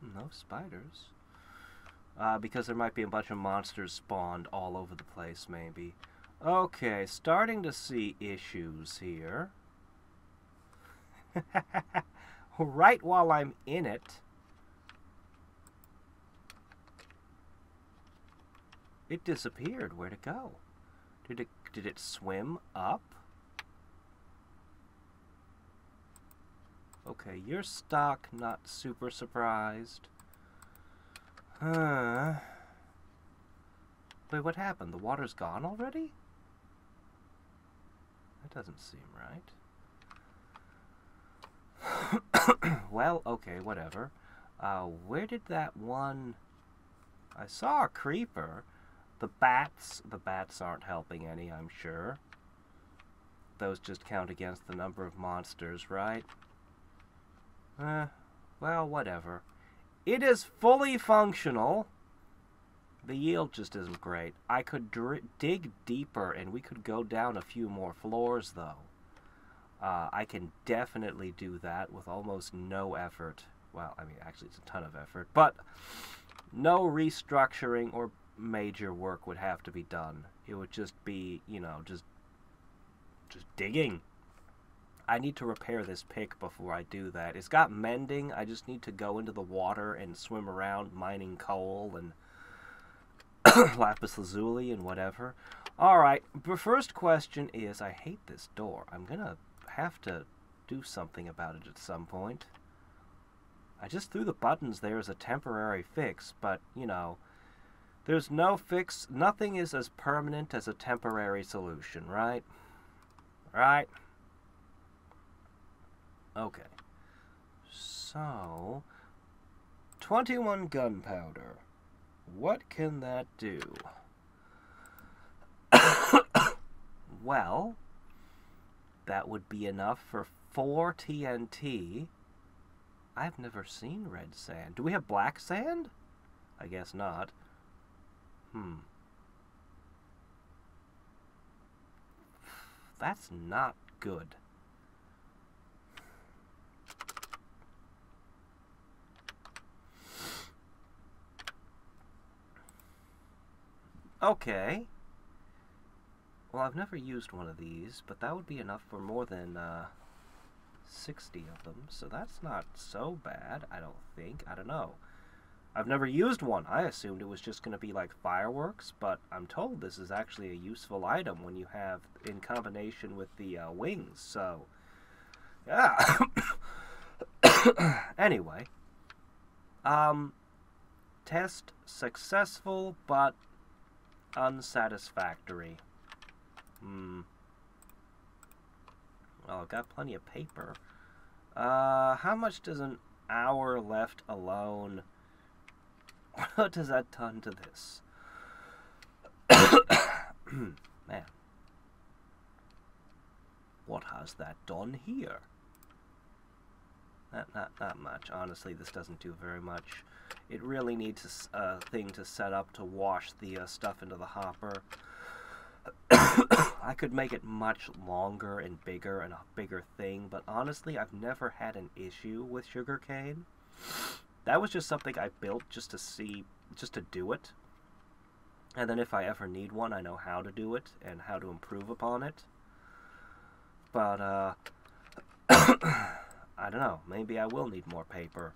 No spiders. Because there might be a bunch of monsters spawned all over the place, maybe. Okay, starting to see issues here. Right while I'm in it. It disappeared. Where'd it go? Did it swim up? Okay, you're stuck. Not super surprised. Wait, what happened? The water's gone already? That doesn't seem right. Well, okay, whatever. Where did that one... I saw a creeper. The bats aren't helping any, I'm sure. Those just count against the number of monsters, right? Well, whatever. It is fully functional. The yield just isn't great. I could dig deeper and we could go down a few more floors, though. I can definitely do that with almost no effort. Well, I mean, actually it's a ton of effort, but no restructuring or major work would have to be done. It would just be, you know, just digging. I need to repair this pick before I do that. It's got mending. I just need to go into the water and swim around mining coal and lapis lazuli and whatever. Alright, the first question is, I hate this door. I'm gonna have to do something about it at some point. I just threw the buttons there as a temporary fix, but, you know, there's no fix. Nothing is as permanent as a temporary solution, right? Right? Okay. So, 21 gunpowder. What can that do? Well, that would be enough for 4 TNT I've never seen red sand. Do we have black sand? I guess not. That's not good. Okay. Well, I've never used one of these, but that would be enough for more than 60 of them, so that's not so bad, I don't think. I don't know. I've never used one. I assumed it was just going to be like fireworks, but I'm told this is actually a useful item when you have in combination with the wings, so yeah. Anyway, test successful, but unsatisfactory. Well, I've got plenty of paper. How much does an hour left alone? What has that done to this? Man. What has that done here? Not much. Honestly, this doesn't do very much. It really needs a thing to set up to wash the stuff into the hopper. I could make it much longer and a bigger thing, but honestly, I've never had an issue with sugarcane. That was just something I built just to do it. And then if I ever need one, I know how to do it and how to improve upon it. But, I don't know, maybe I will need more paper.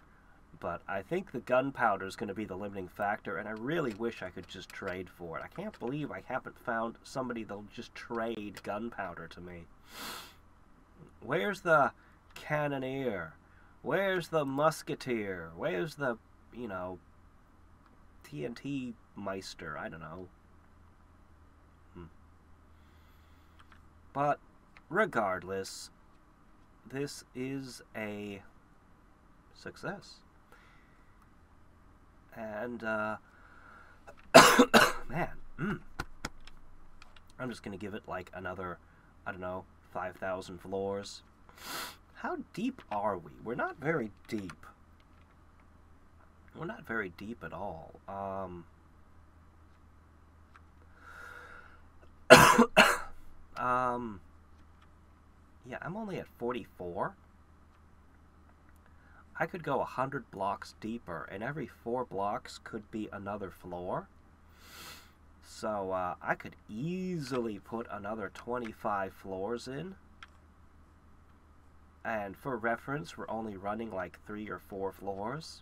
But I think the gunpowder is going to be the limiting factor, and I really wish I could just trade for it. I can't believe I haven't found somebody that'll just trade gunpowder to me. Where's the cannoneer? Where's the musketeer? Where's the, you know, TNT meister? I don't know. But regardless, this is a success. And, man, I'm just going to give it like another, I don't know, 5,000 floors. How deep are we? We're not very deep. We're not very deep at all. Yeah, I'm only at 44. I could go 100 blocks deeper, and every 4 blocks could be another floor. So, I could easily put another 25 floors in. And for reference, we're only running like 3 or 4 floors.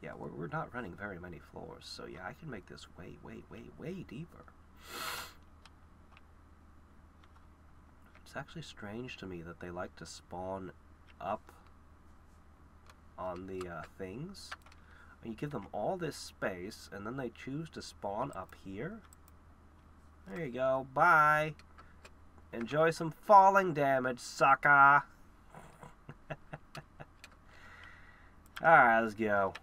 Yeah, we're not running very many floors. So yeah, I can make this way deeper. It's actually strange to me that they like to spawn up on the things. You give them all this space, and then they choose to spawn up here. There you go. Bye. Enjoy some falling damage, sucker. Alright, let's go.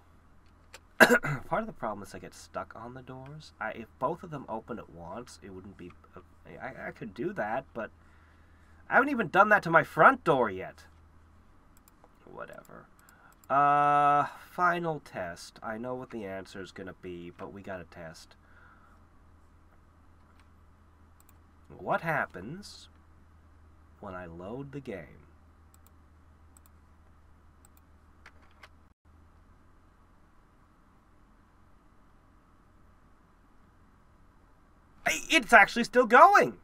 Part of the problem is I get stuck on the doors. If both of them open at once, it wouldn't be... I could do that, but... I haven't even done that to my front door yet. Whatever. Final test. I know what the answer is going to be, but we got to test. What happens when I load the game? It's actually still going!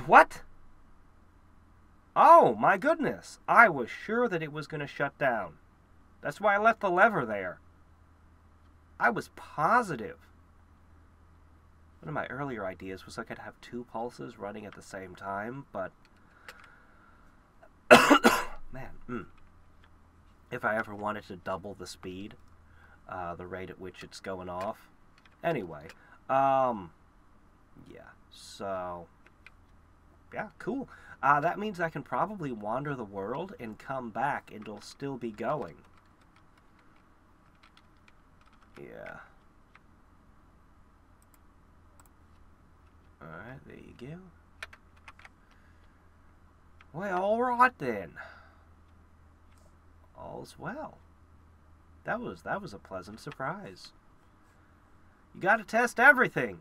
What? Oh, my goodness. I was sure that it was going to shut down. That's why I left the lever there. I was positive. One of my earlier ideas was I could have 2 pulses running at the same time, but... Man, if I ever wanted to double the speed, the rate at which it's going off. Anyway, yeah, so... Yeah, cool. That means I can probably wander the world and come back and it'll still be going. Yeah. Alright, there you go. Well, alright then. All's well. That was a pleasant surprise. You gotta test everything.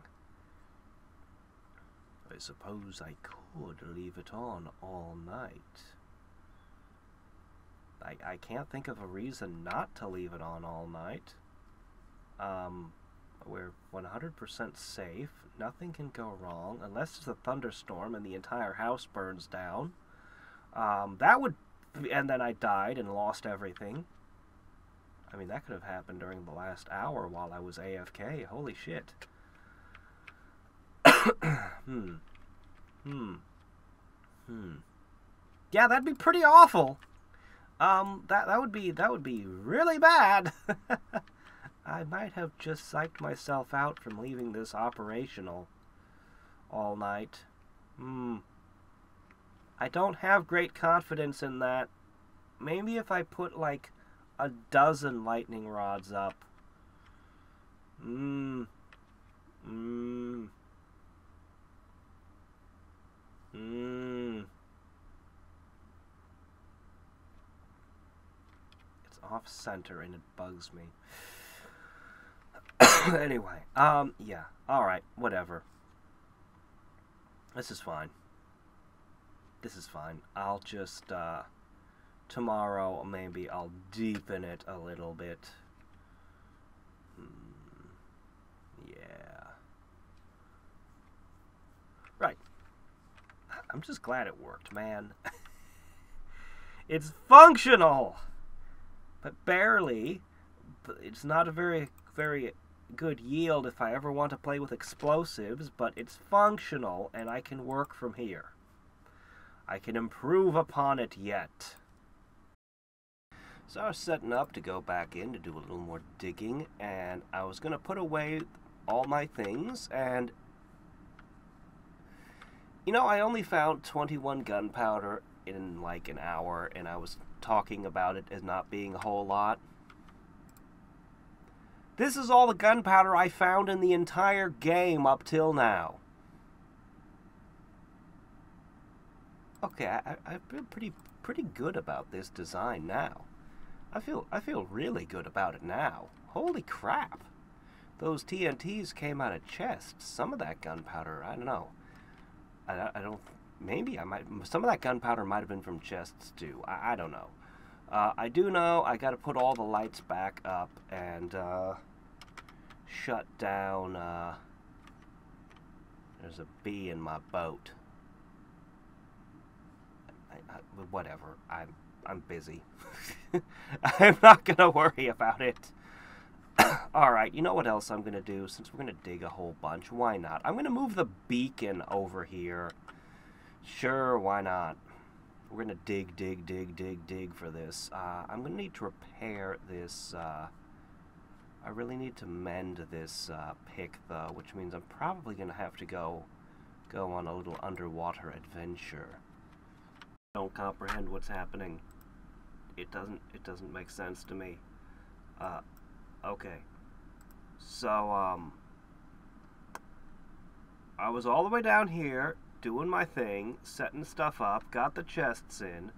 I suppose I could leave it on all night. I can't think of a reason not to leave it on all night. We're 100% safe. Nothing can go wrong unless it's a thunderstorm and the entire house burns down. That would... And then I died and lost everything. I mean, that could have happened during the last hour while I was AFK. Holy shit. Yeah, that'd be pretty awful. That would be really bad. I might have just psyched myself out from leaving this operational all night. I don't have great confidence in that. Maybe if I put like a dozen lightning rods up. It's off center and it bugs me. Anyway, yeah, alright, whatever. This is fine. This is fine. I'll just, tomorrow, maybe I'll deepen it a little bit. Yeah. Right. I'm just glad it worked, man. It's functional! But barely. It's not a very good yield if I ever want to play with explosives, but it's functional, and I can work from here. I can improve upon it yet. So I was setting up to go back in to do a little more digging, and I was going to put away all my things, and you know, I only found 21 gunpowder in like an hour, and I was talking about it as not being a whole lot. This is all the gunpowder I found in the entire game up till now. Okay, I feel pretty good about this design now. I feel really good about it now. Holy crap! Those TNTs came out of chests. Some of that gunpowder, I don't know. I don't. Maybe I might. Some of that gunpowder might have been from chests too. I don't know. I do know I got to put all the lights back up and shut down. There's a bee in my boat. Whatever. I'm busy. I'm not gonna worry about it. Alright, you know what else I'm gonna do? Since we're gonna dig a whole bunch, why not? I'm gonna move the beacon over here. Sure, why not? We're gonna dig for this. I'm gonna need to repair this, I really need to mend this, pick, though, which means I'm probably gonna have to go on a little underwater adventure. Don't comprehend what's happening. It doesn't make sense to me. Okay. So, I was all the way down here, doing my thing, setting stuff up, got the chests in,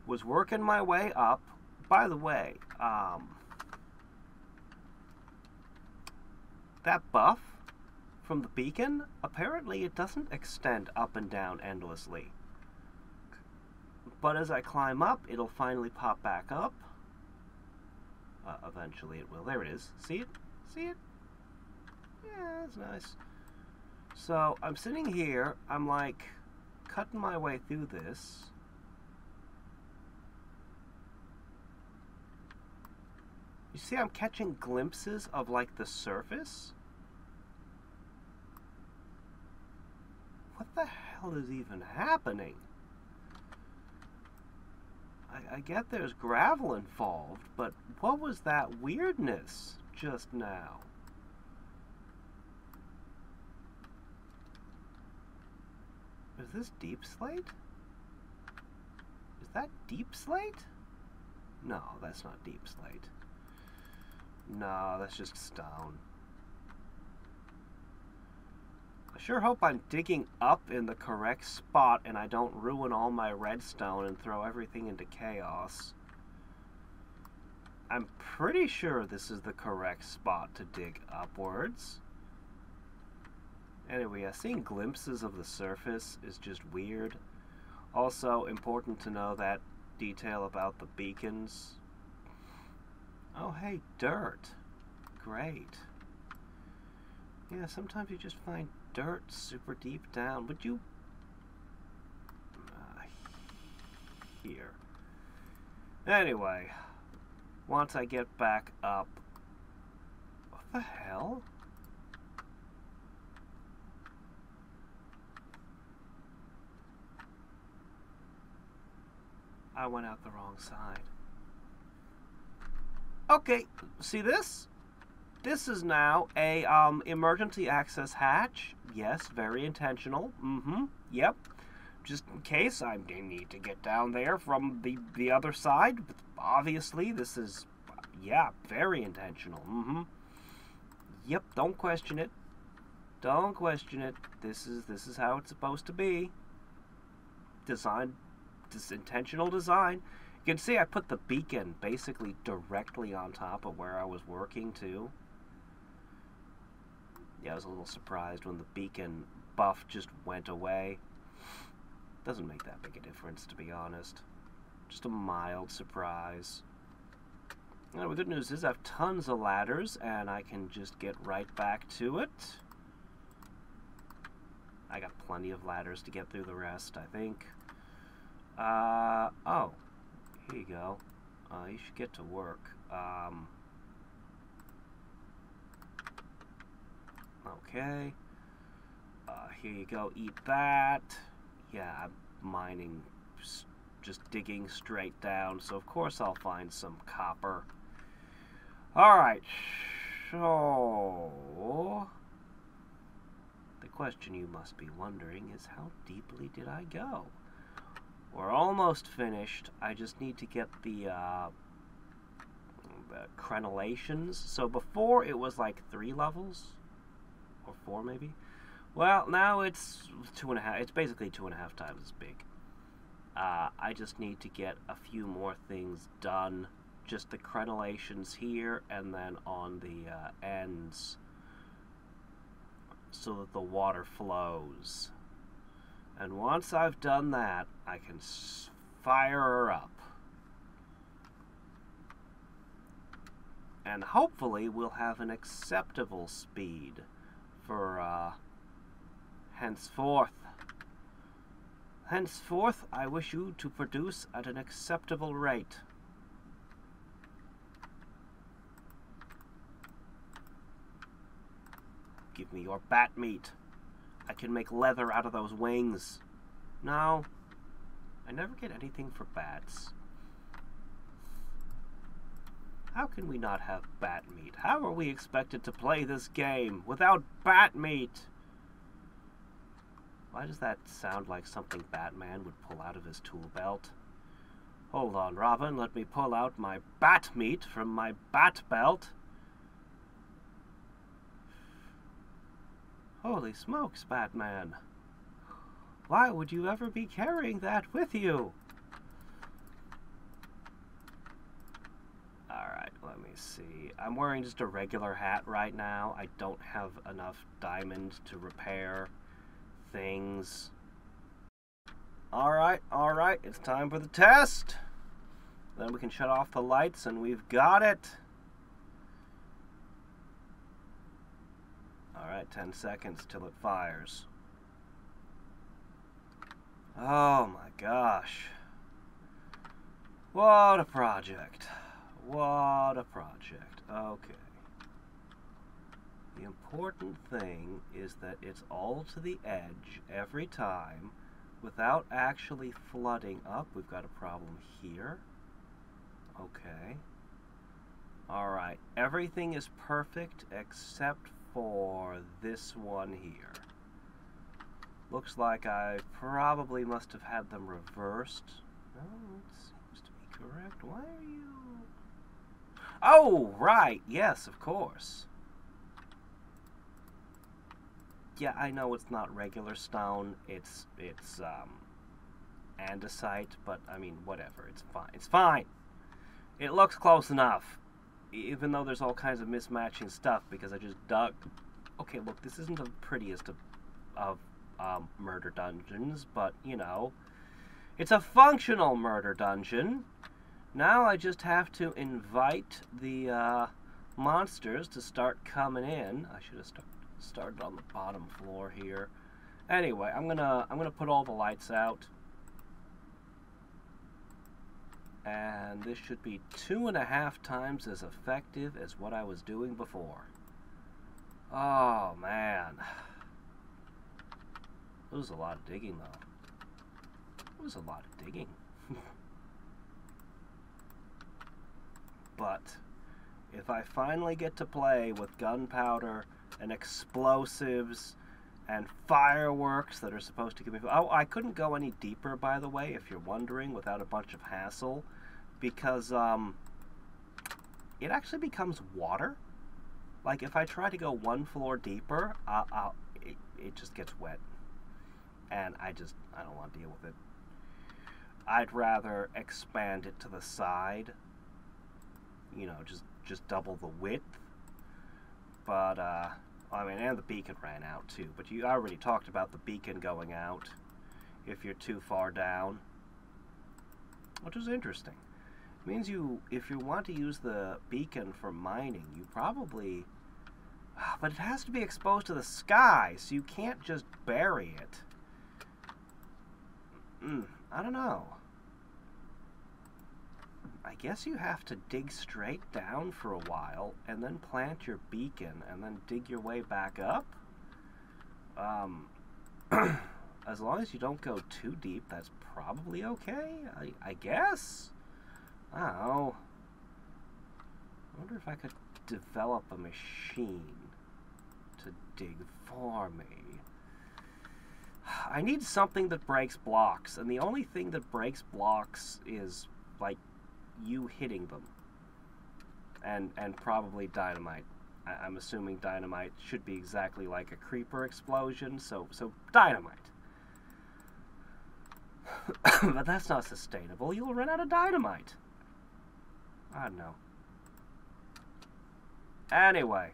was working my way up. By the way, that buff from the beacon, apparently it doesn't extend up and down endlessly. But as I climb up, it'll finally pop back up. Eventually it will. There it is. See it? See it? Yeah, that's nice. So, I'm sitting here, I'm like, cutting my way through this. You see I'm catching glimpses of, like, the surface? What the hell is even happening? I get there's gravel involved, but what was that weirdness just now? Is this deep slate? Is that deep slate? No, that's not deep slate. No, that's just stone. A Sure hope I'm digging up in the correct spot and I don't ruin all my redstone and throw everything into chaos. I'm pretty sure this is the correct spot to dig upwards. Anyway, seeing glimpses of the surface is just weird. Also, important to know that detail about the beacons. Oh, hey, dirt. Great. Yeah, sometimes you just find dirt super deep down. Would you... here. Anyway, once I get back up... What the hell? I went out the wrong side. Okay, see this? This is now a emergency access hatch. Yes, very intentional. Yep. Just in case I need to get down there from the other side. Obviously, this is, yeah, very intentional. Yep, don't question it. Don't question it. This is how it's supposed to be. Design, this intentional design. You can see I put the beacon basically directly on top of where I was working too. Yeah, I was a little surprised when the beacon buff just went away. Doesn't make that big a difference, to be honest. Just a mild surprise. Now, the good news is I have tons of ladders, and I can just get right back to it. I got plenty of ladders to get through the rest, I think. Oh. Here you go. You should get to work. Okay. Here you go. Eat that. Yeah, I'm mining, just digging straight down, so of course I'll find some copper. Alright, so... the question you must be wondering is, how deeply did I go? We're almost finished. I just need to get the crenellations. So before it was like 3 levels, or 4 maybe. Well, now it's 2.5. It's basically 2.5 times as big. I just need to get a few more things done. Just the crenellations here, and then on the ends, so that the water flows. And once I've done that, I can fire her up. And hopefully we'll have an acceptable speed for henceforth. Henceforth, I wish you to produce at an acceptable rate. Give me your bat meat. I can make leather out of those wings. No, I never get anything for bats. How can we not have bat meat? How are we expected to play this game without bat meat? Why does that sound like something Batman would pull out of his tool belt? Hold on, Robin, let me pull out my bat meat from my bat belt. Holy smokes, Batman. Why would you ever be carrying that with you? Alright, let me see. I'm wearing just a regular hat right now. I don't have enough diamond to repair things. Alright, it's time for the test. Then we can shut off the lights and we've got it. Alright, 10 seconds till it fires. Oh my gosh. What a project. What a project. Okay. The important thing is that it's all to the edge every time without actually flooding up. We've got a problem here. Okay. Alright, everything is perfect except for this one here. Looks like I probably must have had them reversed. No, it seems to be correct. Why are you... Oh, right. Yes, of course. Yeah, I know it's not regular stone. It's andesite, but I mean, whatever. It's fine. It's fine. It looks close enough, even though there's all kinds of mismatching stuff because I just dug. Okay, look, this isn't the prettiest of murder dungeons, but you know, it's a functional murder dungeon. Now I just have to invite the monsters to start coming in. I should have started on the bottom floor here. Anyway, I'm gonna put all the lights out, and this should be 2.5 times as effective as what I was doing before. Oh man, it was a lot of digging though. It was a lot of digging. But if I finally get to play with gunpowder and explosives and fireworks that are supposed to give me... Oh, I couldn't go any deeper, by the way, if you're wondering, without a bunch of hassle, because it actually becomes water. Like, if I try to go one floor deeper, it just gets wet. And I don't want to deal with it. I'd rather expand it to the side, you know, just double the width. But, I mean, and the beacon ran out too. But you already talked about the beacon going out if you're too far down, which is interesting. It means if you want to use the beacon for mining, you probably... But it has to be exposed to the sky, so you can't just bury it. I don't know. I guess you have to dig straight down for a while, and then plant your beacon, and then dig your way back up. As long as you don't go too deep, that's probably okay, I guess? I don't know. I wonder if I could develop a machine to dig for me. I need something that breaks blocks, and the only thing that breaks blocks is, like, you hitting them. And probably dynamite. I'm assuming dynamite should be exactly like a creeper explosion, so dynamite. But that's not sustainable. You'll run out of dynamite. I don't know. Anyway.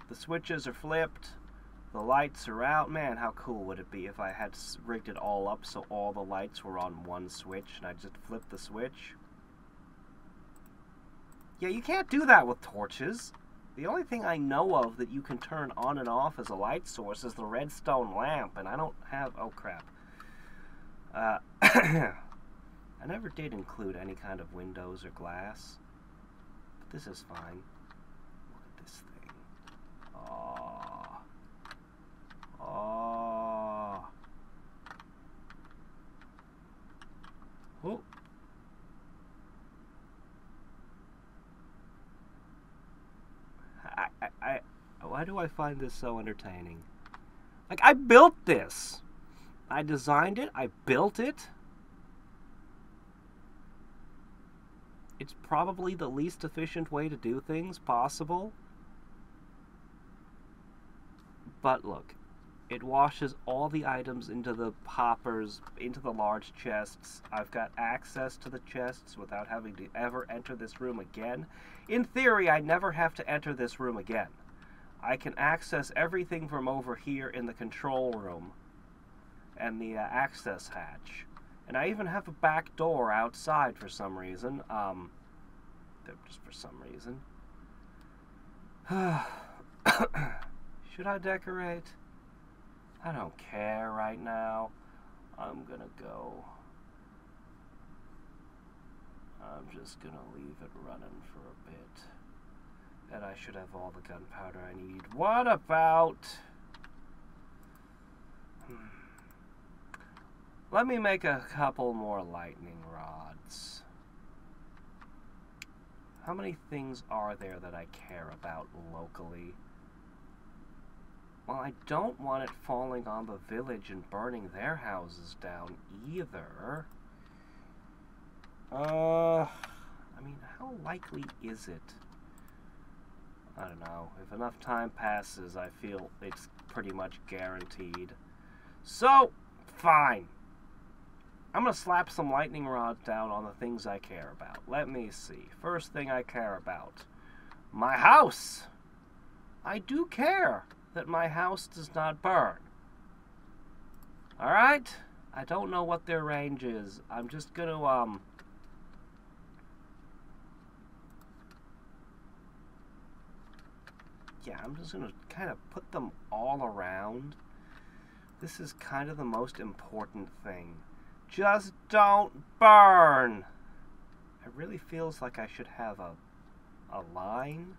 The switches are flipped. The lights are out. Man, how cool would it be if I had rigged it all up so all the lights were on one switch and I just flipped the switch? Yeah, you can't do that with torches. The only thing I know of that you can turn on and off as a light source is the redstone lamp, and I don't have... Oh, crap. I never did include any kind of windows or glass, but this is fine. Look at this thing. Oh. Oh. Oh. Why do I find this so entertaining? Like, I built this. I designed it. I built it. It's probably the least efficient way to do things possible. But look, it washes all the items into the hoppers, into the large chests. I've got access to the chests without having to ever enter this room again. In theory, I never have to enter this room again. I can access everything from over here in the control room and the access hatch. And I even have a back door outside for some reason. Just for some reason. Should I decorate? I don't care right now. I'm gonna go. I'm just gonna leave it running for a bit. And I should have all the gunpowder I need. What about... Let me make a couple more lightning rods. How many things are there that I care about locally? Well, I don't want it falling on the village and burning their houses down either. I mean, how likely is it? I don't know. If enough time passes, I feel it's pretty much guaranteed. So, fine. I'm going to slap some lightning rods down on the things I care about. Let me see. First thing I care about. My house! I do care that my house does not burn. Alright? I don't know what their range is. I'm just going to, yeah, I'm just going to kind of put them all around. This is kind of the most important thing. Just don't burn! It really feels like I should have a line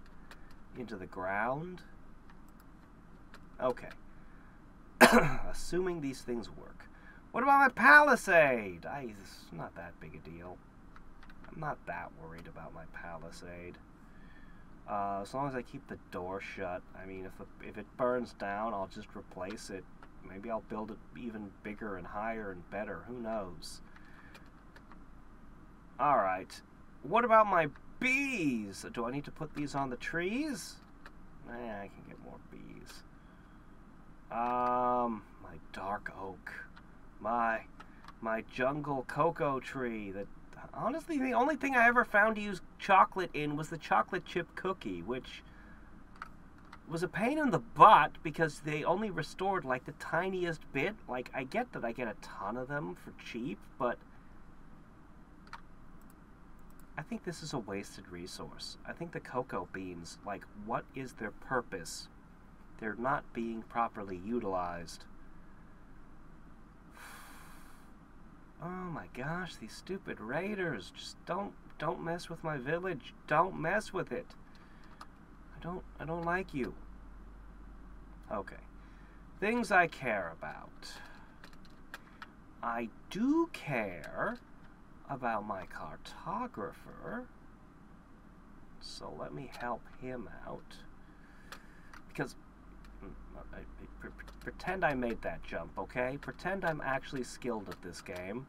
into the ground. Okay. Assuming these things work. What about my palisade? It's not that big a deal. I'm not that worried about my palisade. As long as I keep the door shut. I mean, if it burns down, I'll just replace it. Maybe I'll build it even bigger and higher and better. Who knows? Alright. What about my bees? Do I need to put these on the trees? I can get more bees. My dark oak. My jungle cocoa tree that... Honestly, the only thing I ever found to use chocolate in was the chocolate chip cookie, which was a pain in the butt because they only restored like the tiniest bit. Like, I get that I get a ton of them for cheap, but I think this is a wasted resource. I think the cocoa beans, like, what is their purpose? They're not being properly utilized. Oh my gosh, these stupid raiders. Just don't mess with my village. Don't mess with it. I don't like you. Okay. Things I care about. I do care about my cartographer. So let me help him out. Because pretend I made that jump, okay? Pretend I'm actually skilled at this game.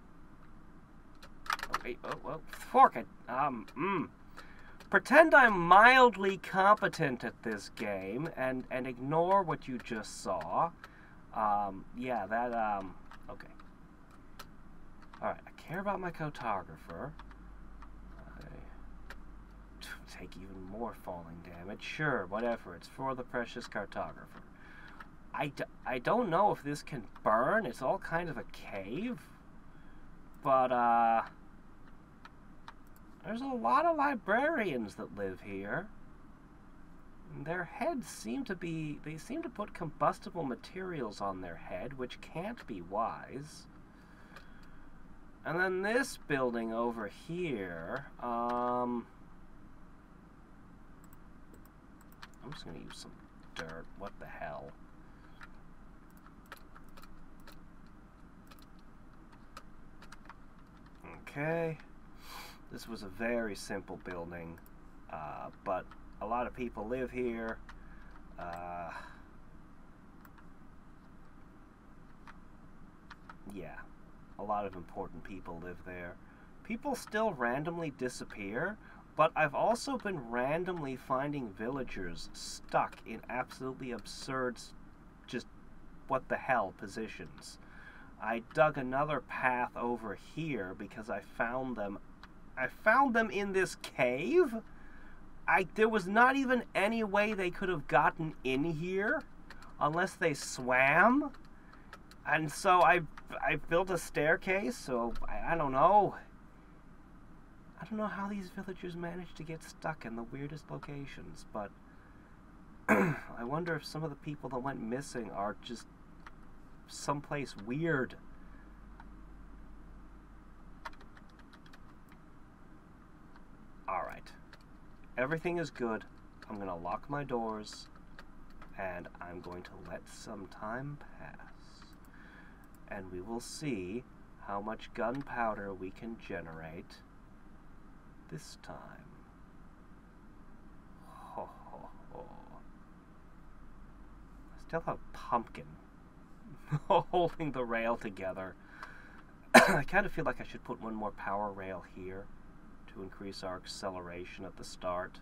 Fork it. Pretend I'm mildly competent at this game and ignore what you just saw. Yeah, that, okay. Alright, I care about my cartographer. I take even more falling damage. Sure, whatever. It's for the precious cartographer. I don't know if this can burn. It's all kind of a cave. But, there's a lot of librarians that live here. Their heads seem to be... They seem to put combustible materials on their head, which can't be wise. And then this building over here, I'm just going to use some dirt. What the hell? Okay. This was a very simple building, but a lot of people live here. Yeah, a lot of important people live there. People still randomly disappear, but I've also been randomly finding villagers stuck in absolutely absurd, just what the hell positions. I dug another path over here because I found them in this cave. There was not even any way they could have gotten in here unless they swam. And so I built a staircase, so I don't know. I don't know how these villagers managed to get stuck in the weirdest locations, but I wonder if some of the people that went missing are just someplace weird. Alright. Everything is good. I'm going to lock my doors, and I'm going to let some time pass. And we will see how much gunpowder we can generate this time. Ho, ho, ho. I still have Pumpkin holding the rail together. I kind of feel like I should put one more power rail here to increase our acceleration at the start.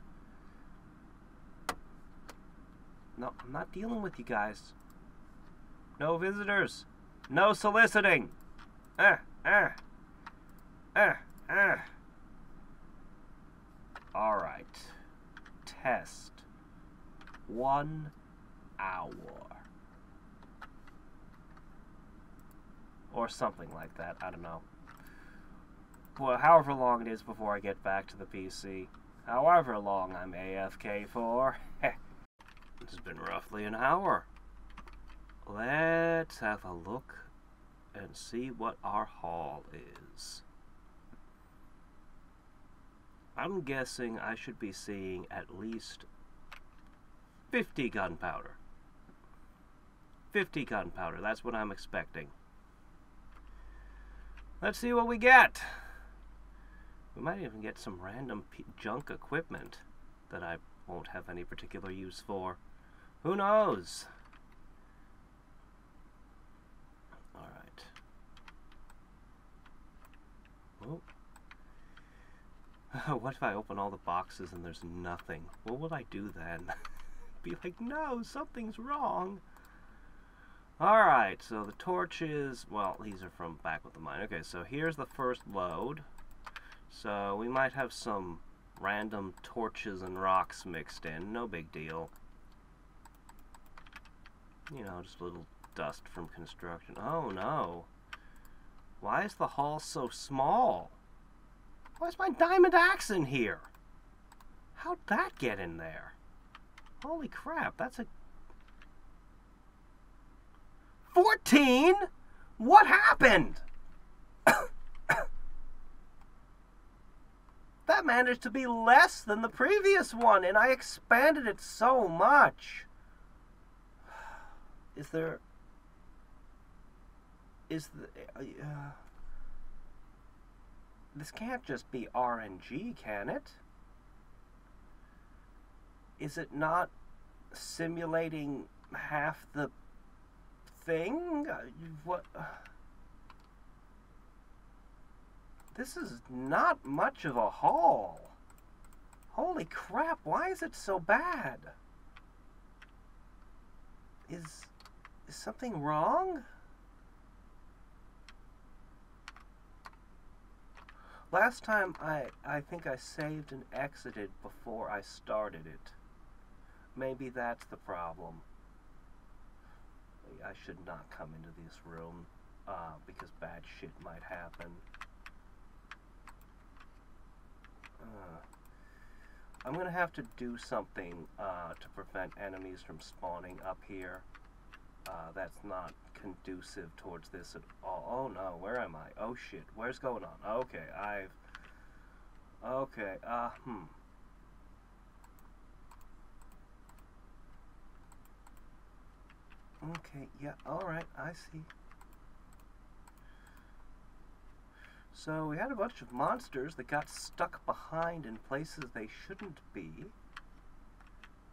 No, I'm not dealing with you guys. No visitors. No soliciting. Alright. Test. 1 hour. Or something like that. I don't know. Well, however long it is before I get back to the PC. However long I'm AFK for. It's been roughly an hour. Let's have a look and see what our haul is. I'm guessing I should be seeing at least 50 gunpowder. 50 gunpowder, that's what I'm expecting. Let's see what we get. We might even get some random junk equipment that I won't have any particular use for. Who knows? Alright. Oh. What if I open all the boxes and there's nothing? What would I do then? Be like, no, something's wrong. Alright, so the torches, well, these are from back with the mine. Okay, so here's the first load. So we might have some random torches and rocks mixed in. No big deal. You know, just a little dust from construction. Oh no. Why is the hall so small? Why is my diamond axe in here? How'd that get in there? Holy crap, that's a... 14? What happened? That managed to be less than the previous one, and I expanded it so much. Is there... This can't just be RNG, can it? Is it not simulating half the thing? What? This is not much of a haul. Holy crap, why is it so bad? Is something wrong? Last time I think I saved and exited before I started it. Maybe that's the problem. I should not come into this room because bad shit might happen. I'm gonna have to do something to prevent enemies from spawning up here. That's not conducive towards this at all. Oh no, where am I? Oh shit, where's going on? Okay, okay, Okay, yeah, alright, I see. So we had a bunch of monsters that got stuck behind in places they shouldn't be.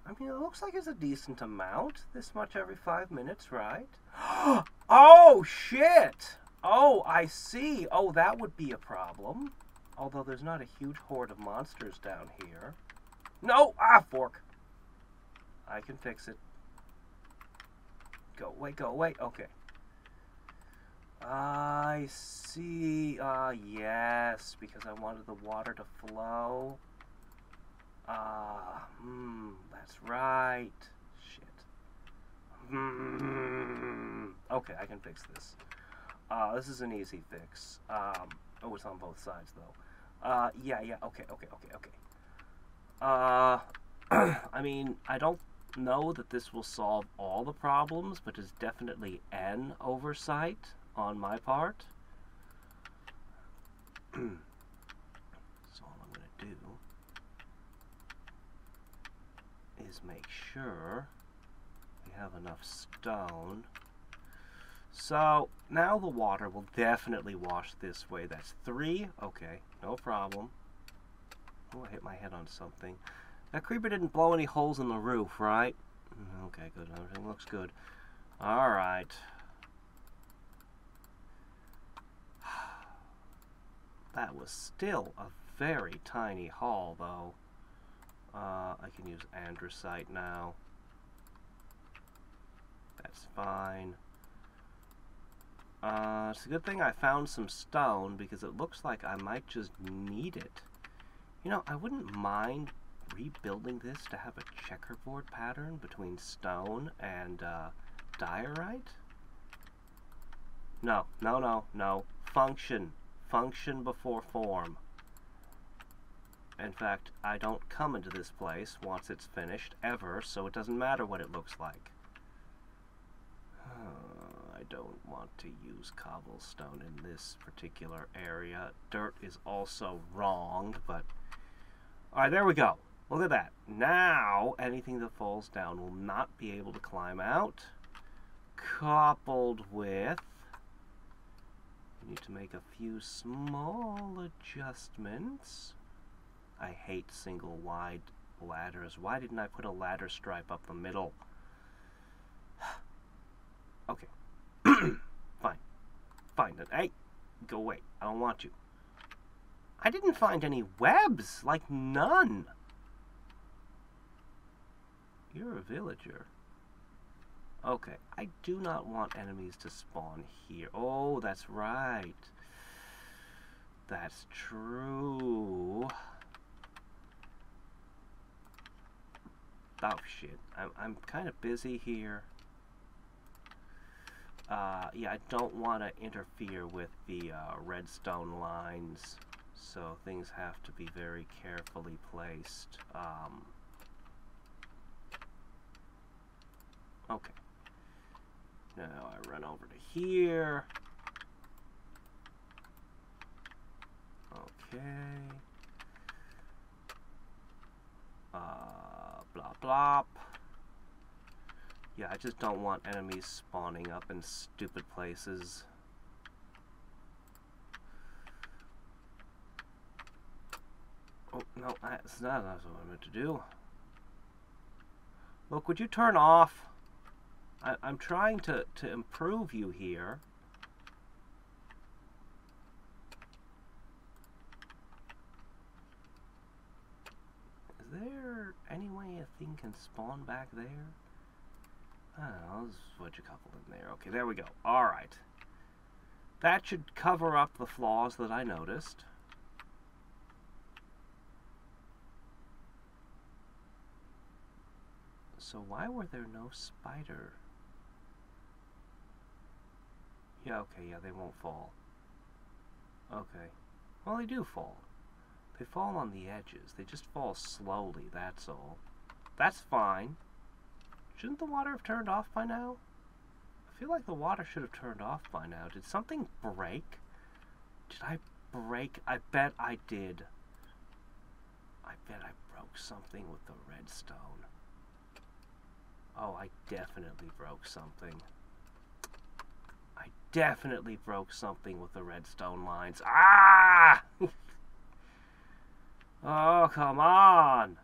I mean, it looks like it's a decent amount. This much every 5 minutes, right? Oh, shit! Oh, I see. Oh, that would be a problem. Although there's not a huge horde of monsters down here. No! Ah, fork! I can fix it. Go away, go away. Okay. I see. Yes, because I wanted the water to flow. That's right. Shit. Okay, I can fix this. This is an easy fix. Oh, it's on both sides, though. Yeah, okay. I mean, I don't know that this will solve all the problems, but it's definitely an oversight on my part. So all I'm going to do is make sure we have enough stone. So now the water will definitely wash this way. That's 3. Okay, no problem. Oh, I hit my head on something. That creeper didn't blow any holes in the roof, right? Okay, good. Everything looks good. Alright. That was still a very tiny haul, though. I can use andesite now. That's fine. It's a good thing I found some stone, because it looks like I might just need it. You know, I wouldn't mind rebuilding this to have a checkerboard pattern between stone and diorite. No, no, no, no. Function. Function before form. In fact, I don't come into this place once it's finished, ever, so it doesn't matter what it looks like. I don't want to use cobblestone in this particular area. Dirt is also wrong, but... Alright, there we go. Look at that. Now, anything that falls down will not be able to climb out. Coupled with... we need to make a few small adjustments. I hate single wide ladders. Why didn't I put a ladder stripe up the middle? Okay. Fine. Fine. Hey, go away. I don't want you. I didn't find any webs. Like, none. You're a villager. Okay. I do not want enemies to spawn here. Oh, that's right. That's true. Oh, shit. I'm kind of busy here. Yeah, I don't want to interfere with the redstone lines, so things have to be very carefully placed. Okay. Now I run over to here. Okay. Blah, blah. Yeah, I just don't want enemies spawning up in stupid places. Oh, no, that's not what I meant to do. Look, would you turn off? I'm trying to improve you here. Is there any way a thing can spawn back there? I don't know, let's switch a couple in there. Okay, there we go. Alright. That should cover up the flaws that I noticed. So why were there no spider? Yeah, okay, yeah, they won't fall. Okay. Well, they do fall. They fall on the edges. They just fall slowly, that's all. That's fine. Shouldn't the water have turned off by now? I feel like the water should have turned off by now. Did something break? Did I break? I bet I did. I bet I broke something with the redstone. Oh, I definitely broke something. I definitely broke something with the redstone lines. Ah! Oh, come on!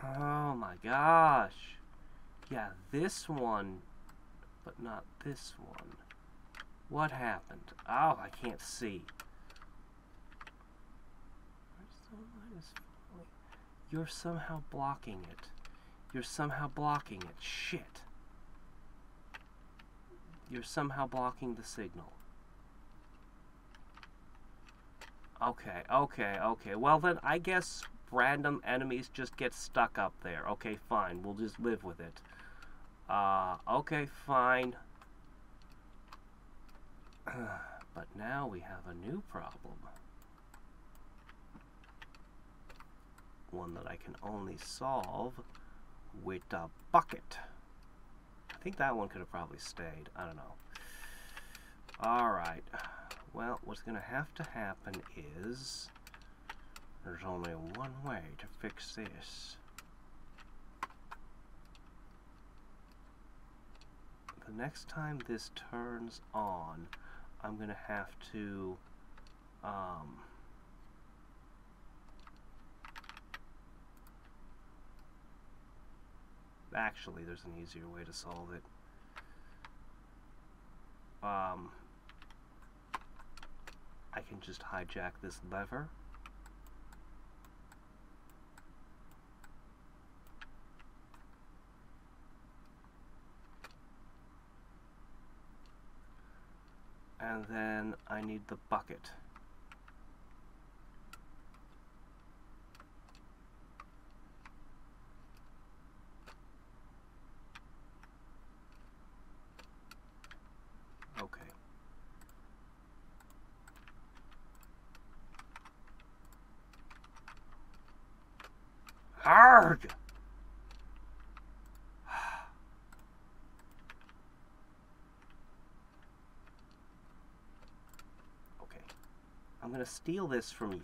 Oh my gosh. Yeah, this one, but not this one. What happened? Oh, I can't see. You're somehow blocking it. You're somehow blocking it. Shit. You're somehow blocking the signal. Okay, okay, okay. Well then, I guess random enemies just get stuck up there. Okay, fine. We'll just live with it. Okay, fine. But now we have a new problem. One that I can only solve with a bucket. I think that one could have probably stayed. I don't know. Alright. Well, what's going to have to happen is... there's only one way to fix this. The next time this turns on, I'm going to have to... actually, there's an easier way to solve it. I can just hijack this lever. And then I need the bucket. Okay. Arg! Okay. I'm gonna steal this from you.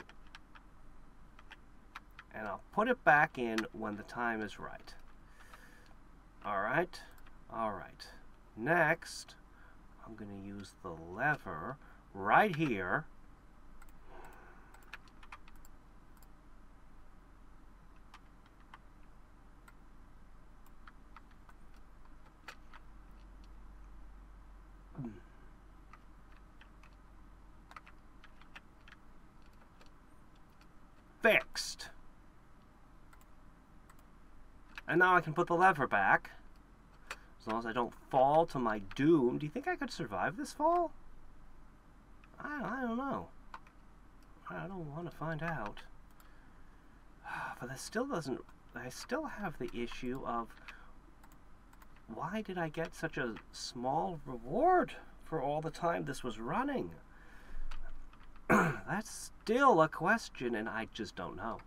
And I'll put it back in when the time is right. Alright? Alright. Next, I'm gonna use the lever right here. Fixed. And now I can put the lever back. As long as I don't fall to my doom. Do you think I could survive this fall? I don't know. I don't want to find out. But that still doesn't... I still have the issue of... Why did I get such a small reward for all the time this was running? That's still a question, and I just don't know.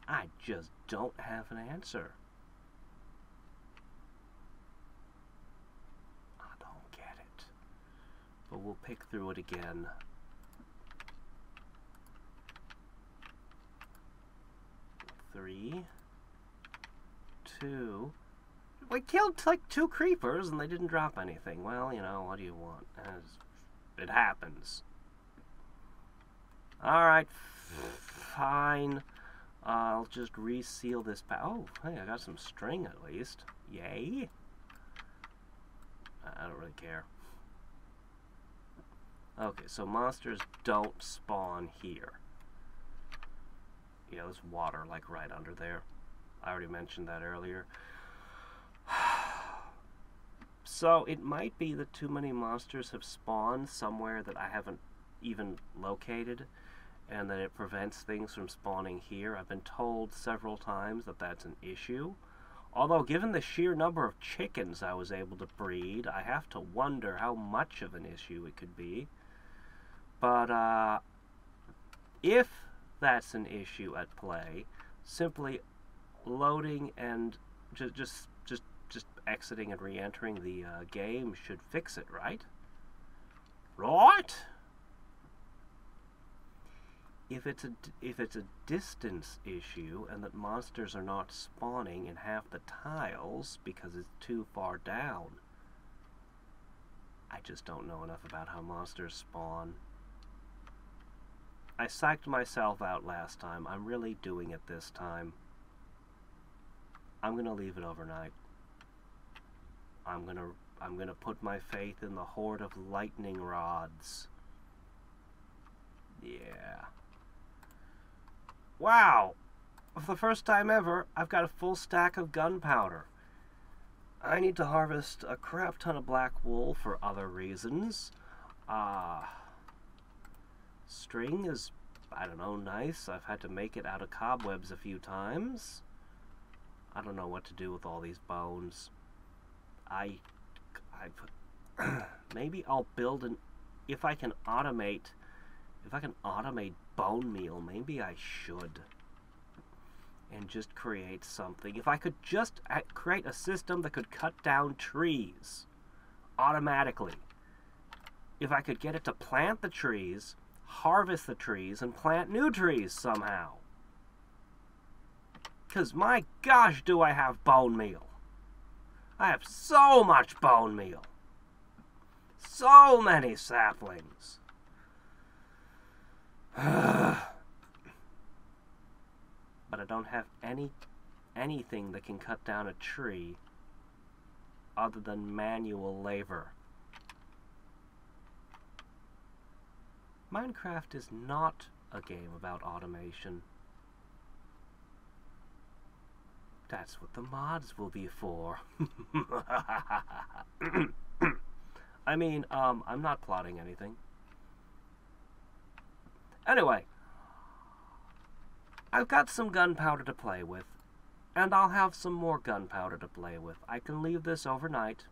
I just don't have an answer. I don't get it. But we'll pick through it again. Three, two. We killed like 2 creepers and they didn't drop anything. Well, you know, what do you want? It happens. Alright, fine. I'll just reseal this oh, hey, I got some string at least. Yay. I don't really care. Okay, so monsters don't spawn here. Yeah, there's water like right under there. I already mentioned that earlier. So it might be that too many monsters have spawned somewhere that I haven't even located, and that it prevents things from spawning here. I've been told several times that that's an issue. Although, given the sheer number of chickens I was able to breed, I have to wonder how much of an issue it could be. But, if that's an issue at play, simply loading and just exiting and re-entering the game should fix it, right? Right? If it's a distance issue and that monsters are not spawning in half the tiles because it's too far down, I just don't know enough about how monsters spawn. I psyched myself out last time. I'm really doing it this time. I'm gonna leave it overnight. I'm gonna put my faith in the horde of lightning rods. Yeah. Wow! For the first time ever, I've got a full stack of gunpowder. I need to harvest a crap ton of black wool for other reasons. String is, I don't know, nice. I've had to make it out of cobwebs a few times. I don't know what to do with all these bones. Maybe I'll build an... If I can automate bone meal, maybe I should. And just create something. If I could just create a system that could cut down trees automatically. If I could get it to plant the trees, harvest the trees, and plant new trees somehow. Because my gosh, do I have bone meal. I have so much bone meal. So many saplings. But I don't have anything that can cut down a tree other than manual labor. Minecraft is not a game about automation. That's what the mods will be for. I mean, I'm not plotting anything. Anyway, I've got some gunpowder to play with, and I'll have some more gunpowder to play with. I can leave this overnight,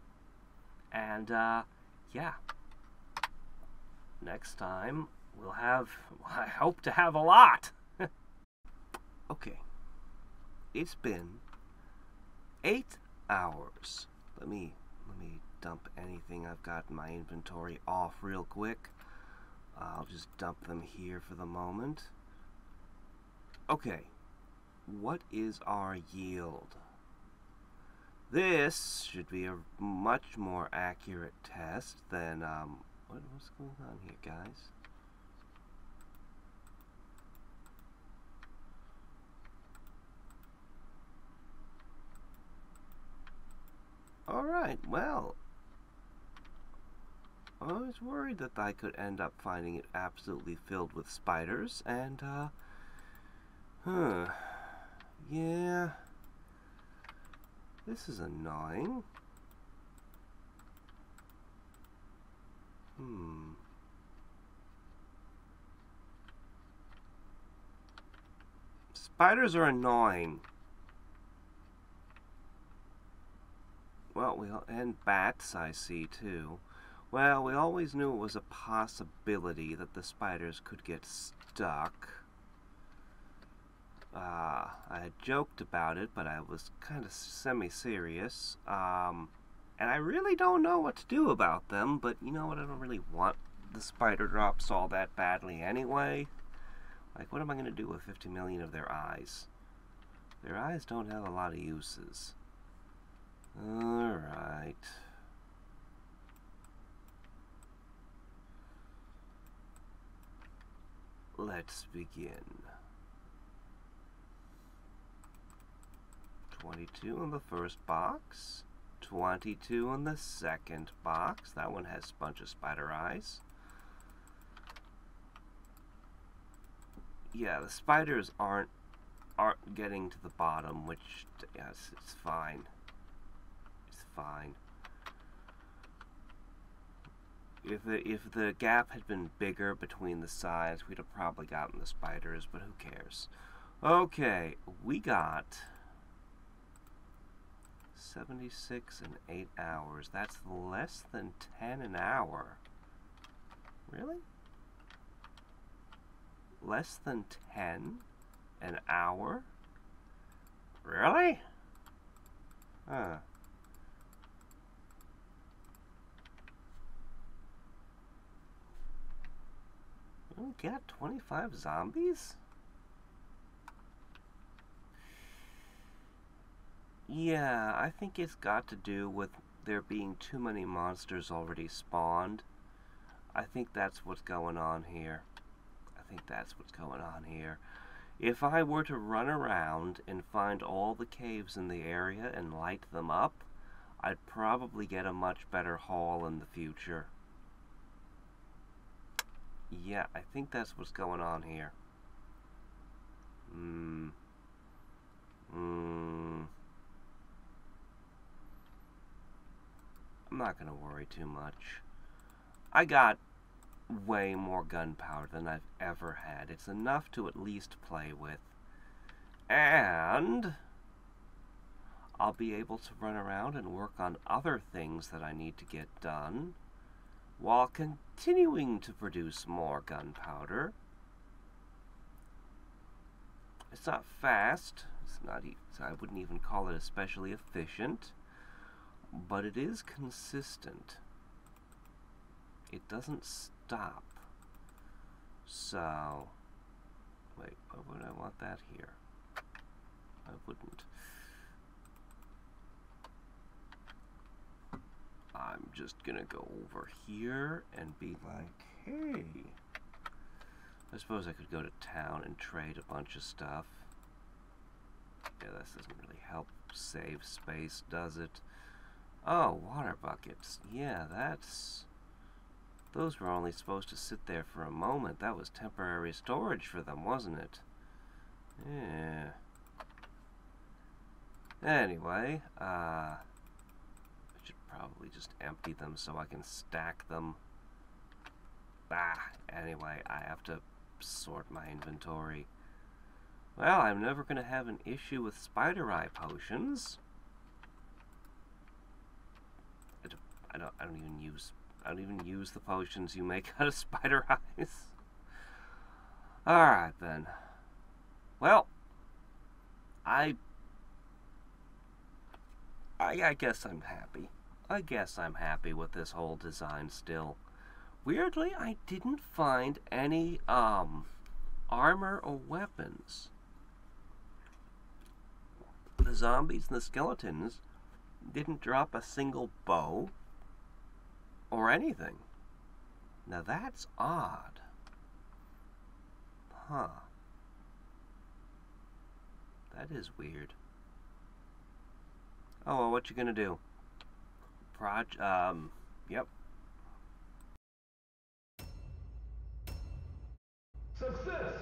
and, yeah. Next time, we'll have, I hope to have a lot. Okay. It's been 8 hours. Let me dump anything I've got in my inventory off real quick. I'll just dump them here for the moment. Okay, what is our yield? This should be a much more accurate test than, what's going on here, guys? Alright, well, I was worried that I could end up finding it absolutely filled with spiders, and, yeah, this is annoying. Spiders are annoying. Well, and bats I see too. Well, we always knew it was a possibility that the spiders could get stuck. I had joked about it, but I was kind of semi-serious. And I really don't know what to do about them, but you know what? I don't really want the spider drops all that badly anyway. Like, what am I going to do with 50 million of their eyes? Their eyes don't have a lot of uses. Alright. Let's begin. 22 in the first box. 22 in the second box. That one has a bunch of spider eyes. Yeah, the spiders aren't getting to the bottom, which, yes, it's fine. It's fine. If the gap had been bigger between the sides, we'd have probably gotten the spiders, but who cares? Okay, we got 76 in 8 hours. That's less than 10 an hour. Really? Less than 10 an hour? Really? Huh. We got 25 zombies? Yeah, I think it's got to do with there being too many monsters already spawned. I think that's what's going on here. If I were to run around and find all the caves in the area and light them up, I'd probably get a much better haul in the future. Yeah, I think that's what's going on here. I'm not gonna worry too much. I got way more gunpowder than I've ever had. It's enough to at least play with. And I'll be able to run around and work on other things that I need to get done while continuing to produce more gunpowder. It's not fast. I wouldn't even call it especially efficient, but it is consistent. It doesn't stop. So, wait, why would I want that here? I wouldn't. I'm just gonna go over here and be like, hey. I suppose I could go to town and trade a bunch of stuff. Yeah, this doesn't really help save space, does it? Oh, water buckets. Yeah, those were only supposed to sit there for a moment. That was temporary storage for them, wasn't it? Yeah. Anyway, I should probably just empty them so I can stack them. Anyway, I have to sort my inventory. Well, I'm never going to have an issue with spider eye potions. I don't even use the potions you make out of spider eyes. Alright then. Well, I guess I'm happy. I guess I'm happy with this whole design still. Weirdly, I didn't find any, armor or weapons. The zombies and the skeletons didn't drop a single bow or anything. Now that's odd. Huh. That is weird. Oh, well, what you gonna do? Yep. Success!